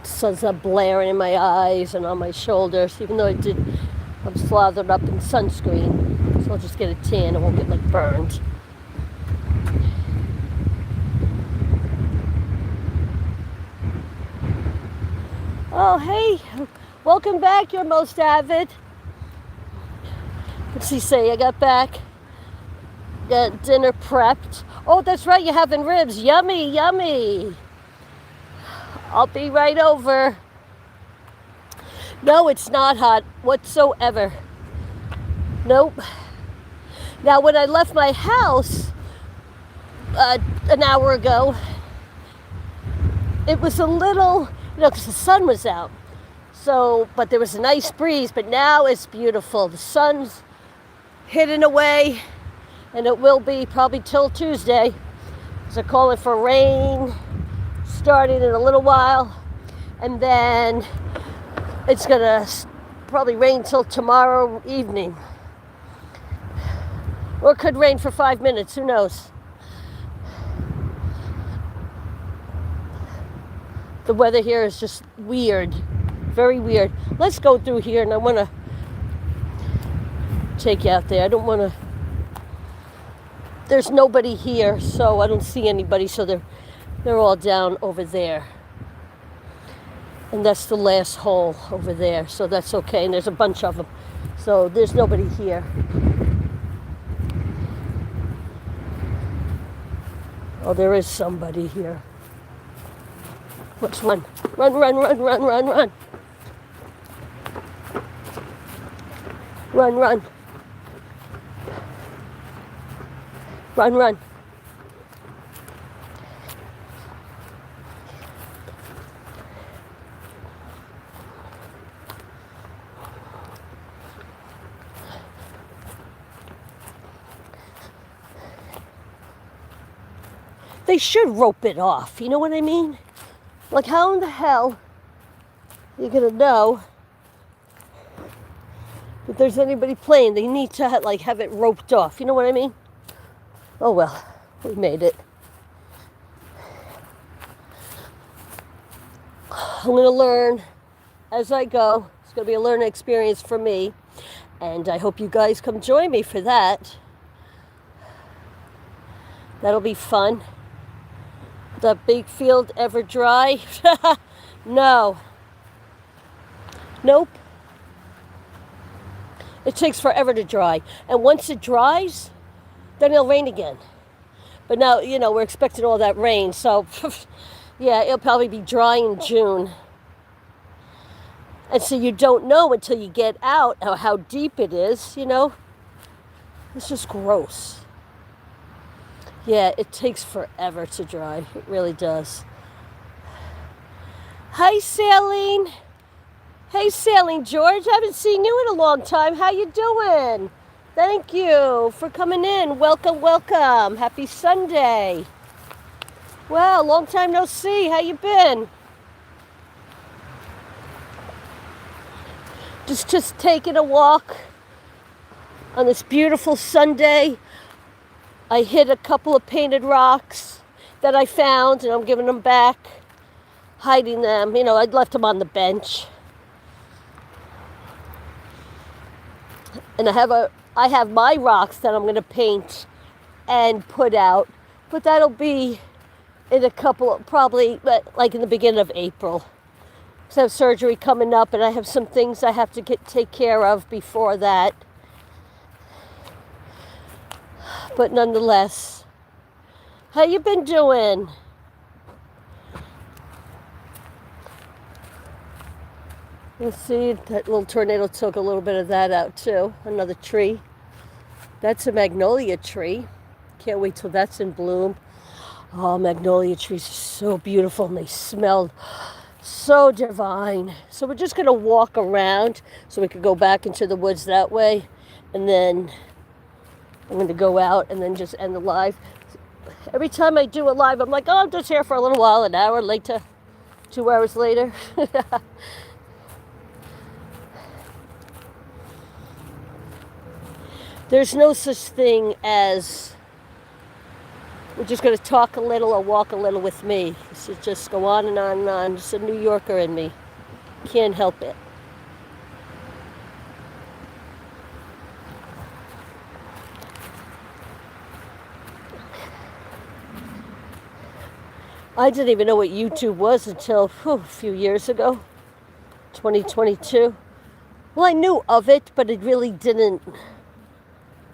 The sun's not blaring in my eyes and on my shoulders, even though I'm slathered up in sunscreen. So I'll just get a tan and won't get burned. Oh, hey, welcome back, you're most avid. What's he say? I got back, got dinner prepped. Oh, that's right, you're having ribs. Yummy, yummy. I'll be right over. No, it's not hot whatsoever. Nope. Now, when I left my house an hour ago, it was a little, because the sun was out. So, but there was a nice breeze, but now it's beautiful. The sun's hidden away, and it will be probably till Tuesday. So they're calling for rain starting in a little while, and then it's gonna probably rain till tomorrow evening. Or it could rain for 5 minutes, who knows? The weather here is just weird, very weird. Let's go through here, and I want to take you out there. I don't want to, there's nobody here, so I don't see anybody, so they're all down over there. And that's the last hole over there, so that's okay, and there's a bunch of them. So there's nobody here. Oh, there is somebody here. Let's run. Run, run, run, run, run, run. Run, run. Run, run. They should rope it off, you know what I mean? Like, how in the hell are you gonna know if there's anybody playing? They need to have it roped off, you know what I mean? Oh well, we made it. I'm gonna learn as I go. It's gonna be a learning experience for me, and I hope you guys come join me for that. That'll be fun. The big field ever dry? No. Nope. It takes forever to dry. And once it dries, then it'll rain again. But now, we're expecting all that rain. So, yeah, it'll probably be dry in June. And so you don't know until you get out how deep it is, It's just gross. Yeah, it takes forever to dry. It really does. Hi, Sailing. Hey, Sailing George. I haven't seen you in a long time. How you doing? Thank you for coming in. Welcome, welcome. Happy Sunday. Well, long time no see. How you been? Just taking a walk on this beautiful Sunday. I hit a couple of painted rocks that I found, and I'm giving them back, hiding them. I'd left them on the bench. And I have my rocks that I'm going to paint and put out, but that'll be in a couple, probably like in the beginning of April. Because I have surgery coming up, and I have some things I have to take care of before that. But nonetheless, how you been doing? Let's see, that little tornado took a little bit of that out too. Another tree. That's a magnolia tree. Can't wait till that's in bloom. Oh, magnolia trees are so beautiful, and they smell so divine. So we're just going to walk around so we could go back into the woods that way, and then I'm going to go out and then just end the live. Every time I do a live, I'm like, oh, I'm just here for a little while, an hour later, 2 hours later. There's no such thing as we're just going to talk a little or walk a little with me. This should just go on and on and on. It's a New Yorker in me. Can't help it. I didn't even know what YouTube was until a few years ago. 2022. Well, I knew of it, but it really didn't,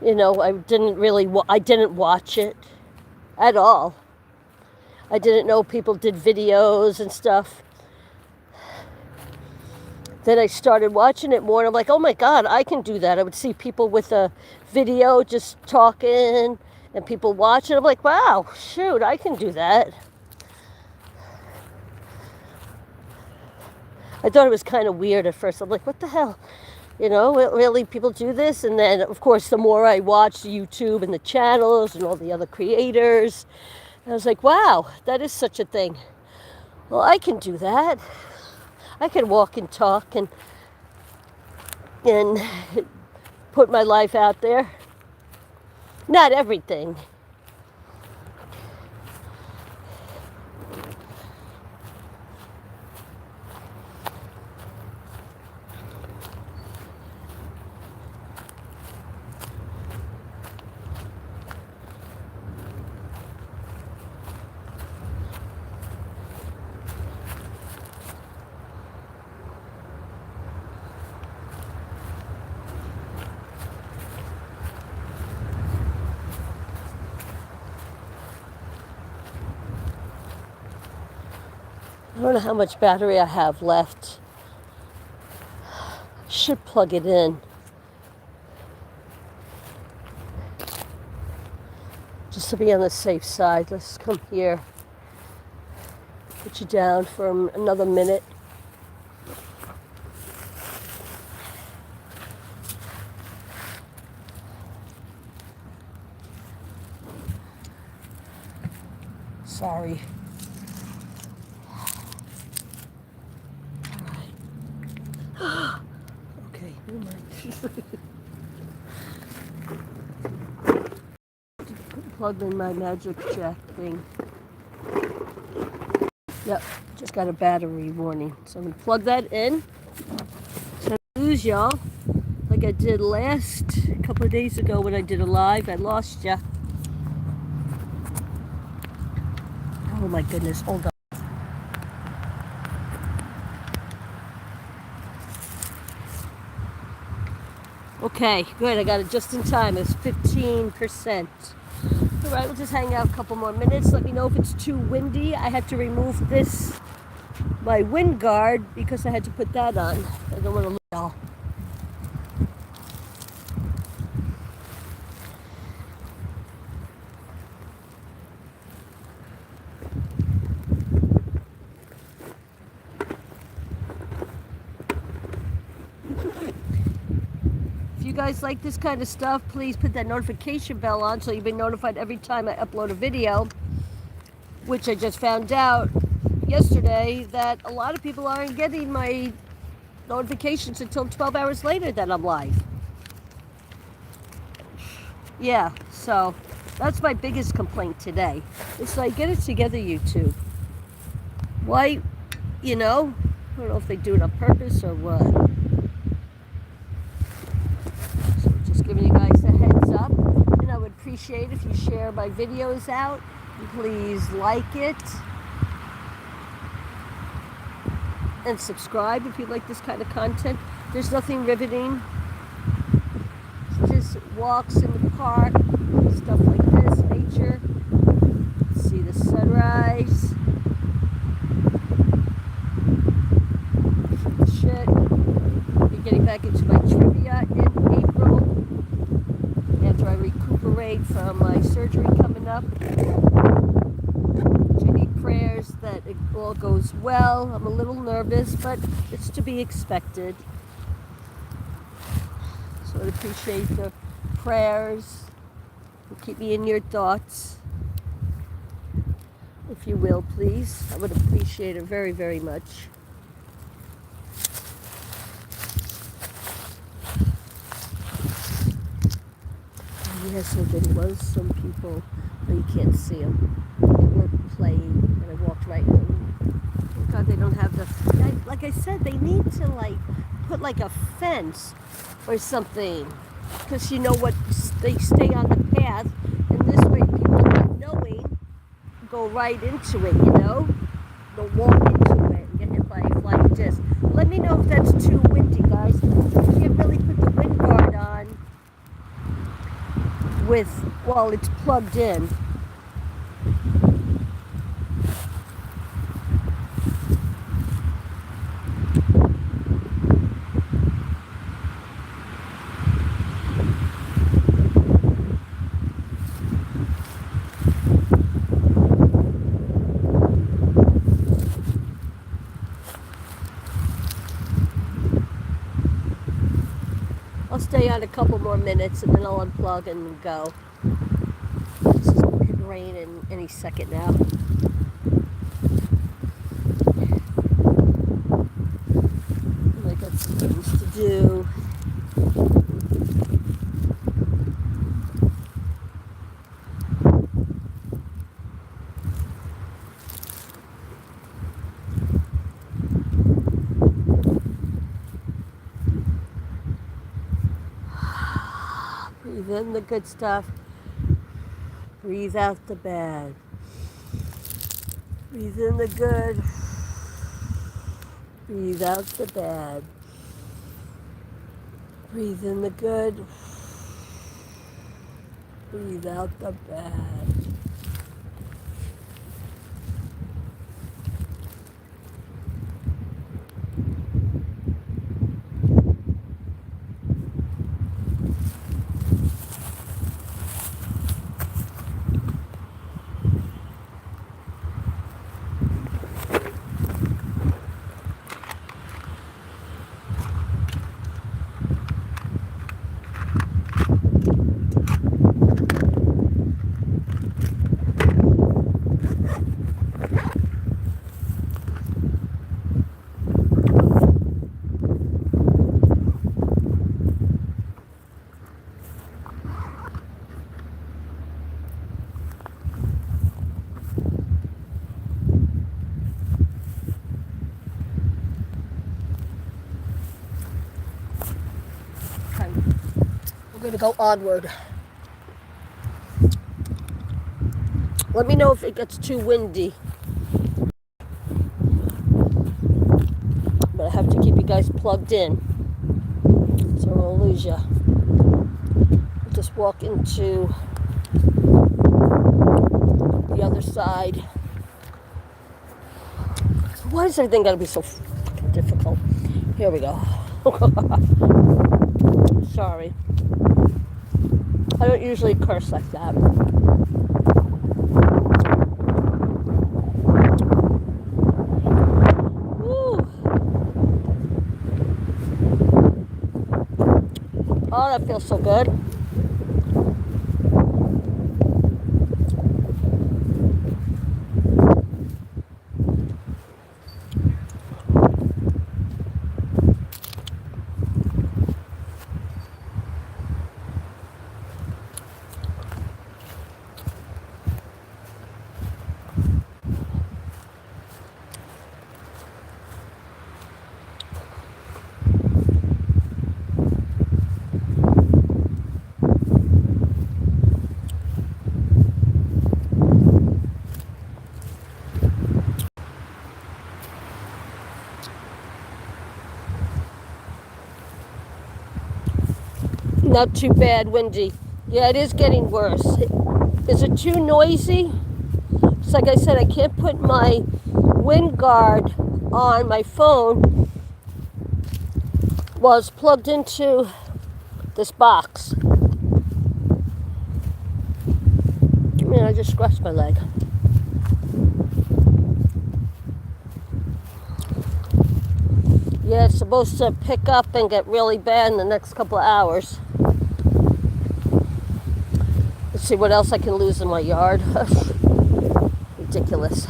I didn't watch it at all. I didn't know people did videos and stuff. Then I started watching it more, and I'm like, oh my God, I can do that. I would see people with a video just talking and people watching. I'm like, wow, shoot, I can do that. I thought it was kind of weird at first. I'm like, what the hell? Really, people do this? And then, of course, the more I watched YouTube and the channels and all the other creators, I was like, wow, that is such a thing. Well, I can do that. I can walk and talk and put my life out there. Not everything. I don't know how much battery I have left. Should plug it in. Just to be on the safe side. Let's come here. Put you down for another minute. Sorry. Okay, never mind. Plug in my Magic Jack thing. Yep, just got a battery warning. So I'm going to plug that in. So I lose y'all like I did a couple of days ago when I did a live. I lost ya. Oh my goodness, hold on. Okay, good. I got it just in time. It's 15%. All right, we'll just hang out a couple more minutes. Let me know if it's too windy. I had to remove my wind guard, because I had to put that on. I don't want to lose y'all. If you guys like this kind of stuff, please put that notification bell on so you'll be notified every time I upload a video, which I just found out yesterday that a lot of people aren't getting my notifications until 12 hours later that I'm live. Yeah, so that's my biggest complaint today. It's like, get it together, YouTube. Why, I don't know if they do it on purpose or what. So just giving you guys a heads up. And I would appreciate if you share my videos out. Please like it. And subscribe if you like this kind of content. There's nothing riveting. It's just walks in the park, stuff like this, nature. See the sunrise. Shit. Be getting back into my trivia in April after I recuperate from my surgery coming up. I need prayers that it all goes well. I'm a little nervous, but it's to be expected. So I'd appreciate the prayers. Keep me in your thoughts, if you will, please. I would appreciate it very, very much. Yes, so there was some people, but you can't see them. They were playing, and I walked right in. Thank God they don't have like I said, they need to put a fence or something, because what, they stay on the path, and this way people not knowing go right into it, they'll walk into it and get hit by a flying like this. Let me know if that's too windy, guys. I can't really put the wind guard on while it's plugged in. I'll stay on a couple more minutes and then I'll unplug and go. This could rain any second now. I got some things to do. Breathe in the good stuff. Breathe out the bad. Breathe in the good. Breathe out the bad. Breathe in the good. Breathe out the bad. We're going to go onward. Let me know if it gets too windy. But I have to keep you guys plugged in, so I won't lose you. We'll just walk into the other side. Why is everything got to be so fucking difficult? Here we go. Sorry. I don't usually curse like that. Woo. Oh, that feels so good. Not too bad, windy. Yeah, it is getting worse. Is it too noisy? It's like I said, I can't put my wind guard on my phone while it's plugged into this box. Man, I just scratched my leg. Yeah, it's supposed to pick up and get really bad in the next couple of hours. Let's see what else I can lose in my yard. Ridiculous.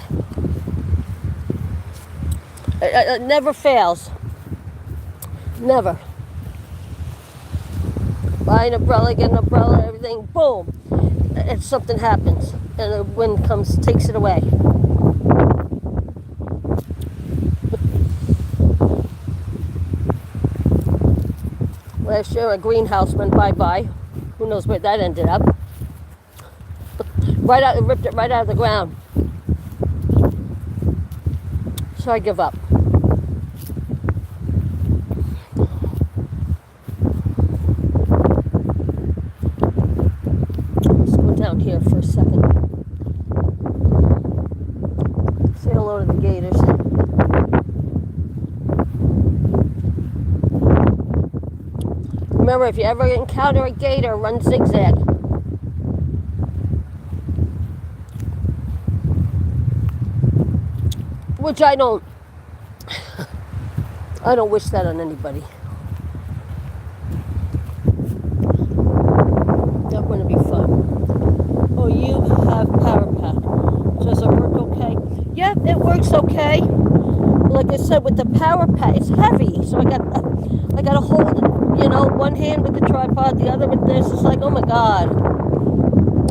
It never fails. Never. Buy an umbrella, get an umbrella, everything, boom. And something happens. And the wind comes, takes it away. Last year a greenhouse went bye-bye. Who knows where that ended up. Right out, it ripped it right out of the ground. So I give up. Remember, if you ever encounter a gator, run zigzag. Which I don't wish that on anybody. Not going to be fun. Oh, you have Power Pack. Does it work okay? Yeah, it works okay. Like I said, with the Power Pack, it's heavy, so I got to hold it, one hand with the tripod, the other with this. It's like, oh my God.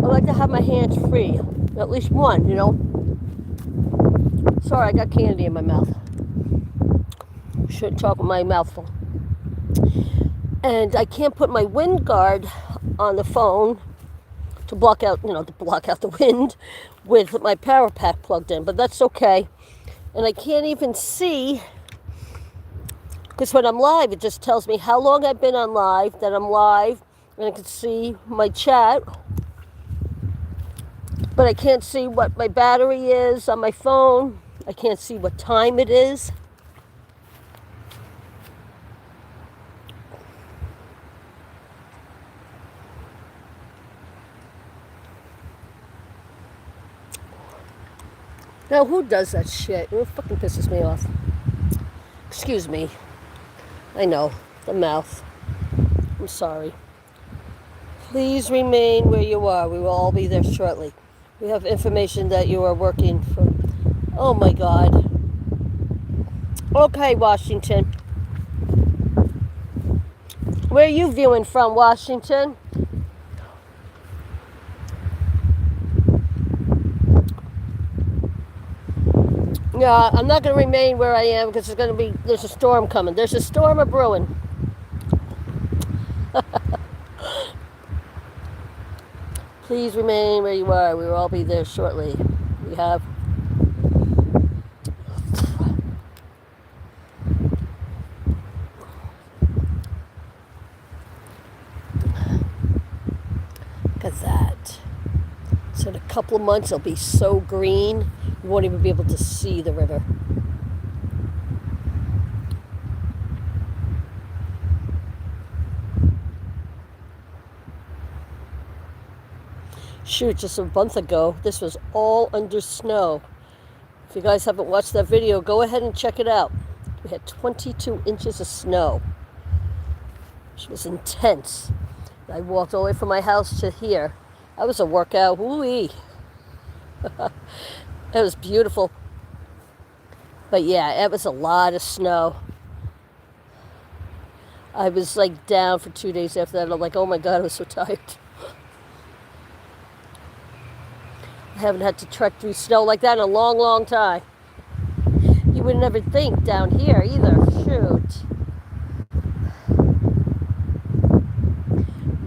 I like to have my hands free, at least one, Sorry, I got candy in my mouth. Shouldn't talk with my mouth full. And I can't put my wind guard on the phone to block out, the wind with my Power Pack plugged in, but that's okay. And I can't even see, because when I'm live, it just tells me how long I've been on live, that I'm live, and I can see my chat. But I can't see what my battery is on my phone. I can't see what time it is. Now, who does that shit? It fucking pisses me off. Excuse me. I know, the mouth. I'm sorry. Please remain where you are. We will all be there shortly. We have information that you are working for. Oh my God. Okay, Washington. Where are you viewing from, Washington? Yeah, I'm not going to remain where I am because there's a storm coming. There's a storm a brewing. Please remain where you are. We will all be there shortly. We have. Look at that. So in a couple of months, it'll be so green, you won't even be able to see the river. Shoot, just a month ago, this was all under snow. If you guys haven't watched that video, go ahead and check it out. We had 22 inches of snow, which was intense. I walked all the way from my house to here. That was a workout. Woo-wee. It was beautiful. But yeah, it was a lot of snow. I was like down for 2 days after that. I'm like, oh my God, I was so tired. I haven't had to trek through snow like that in a long, long time. You would never think down here either. Shoot.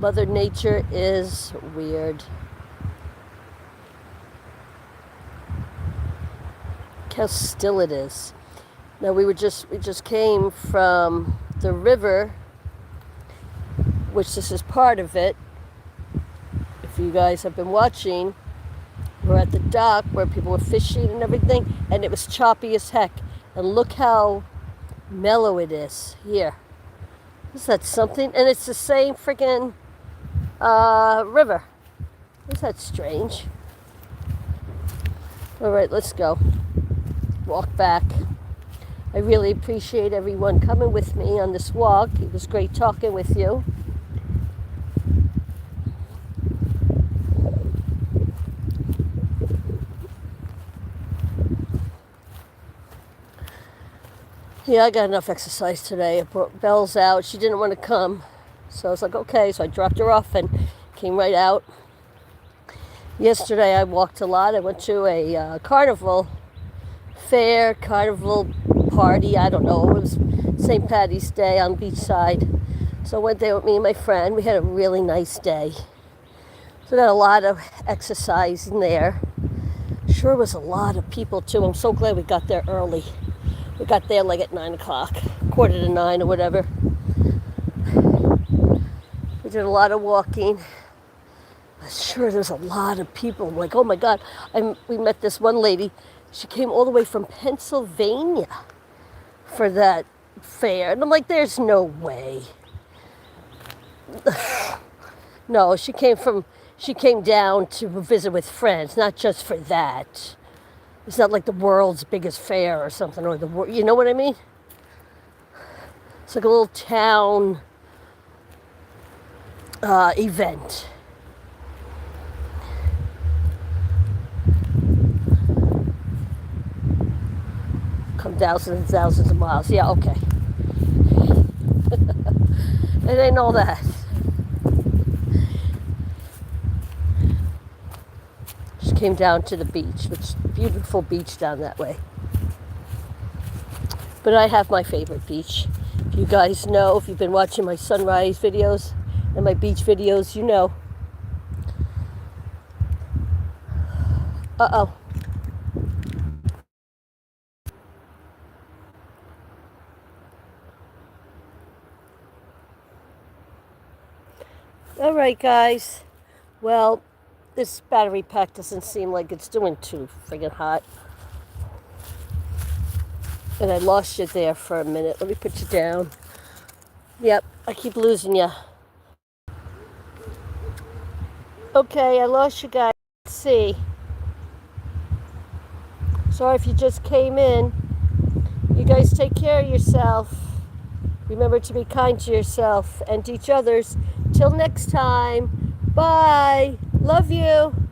Mother Nature is weird. Look how still it is. Now we just came from the river, which this is part of it. If you guys have been watching, we're at the dock where people were fishing and everything, and it was choppy as heck. And look how mellow it is here. Is that something? And it's the same freaking river. Is that strange? All right, let's go. Walk back. I really appreciate everyone coming with me on this walk. It was great talking with you. Yeah, I got enough exercise today. I brought Belle's out. She didn't want to come. So I was like, okay. So I dropped her off and came right out. Yesterday I walked a lot. I went to a carnival party. I don't know. It was St. Patty's Day on Beachside. So I went there with me and my friend. We had a really nice day. So we got a lot of exercise in there. Sure was a lot of people too. I'm so glad we got there early. We got there like at 9 o'clock, 8:45 or whatever. We did a lot of walking. Sure, there's a lot of people. I'm like, oh my God. We met this one lady. She came all the way from Pennsylvania for that fair. And I'm like, there's no way. No, she came down to visit with friends, not just for that. It's not like the world's biggest fair or something, or you know what I mean? It's like a little town event. Come thousands and thousands of miles. Yeah, okay. It ain't all that. Just came down to the beach, which is a beautiful beach down that way. But I have my favorite beach. If you guys know, if you've been watching my sunrise videos and my beach videos, you know. Uh-oh. All right, guys. Well, this battery pack doesn't seem like it's doing too friggin' hot. And I lost you there for a minute. Let me put you down. Yep, I keep losing you. Okay, I lost you guys. Let's see. Sorry if you just came in. You guys take care of yourself. Remember to be kind to yourself and to each others. Till next time. Bye. Love you.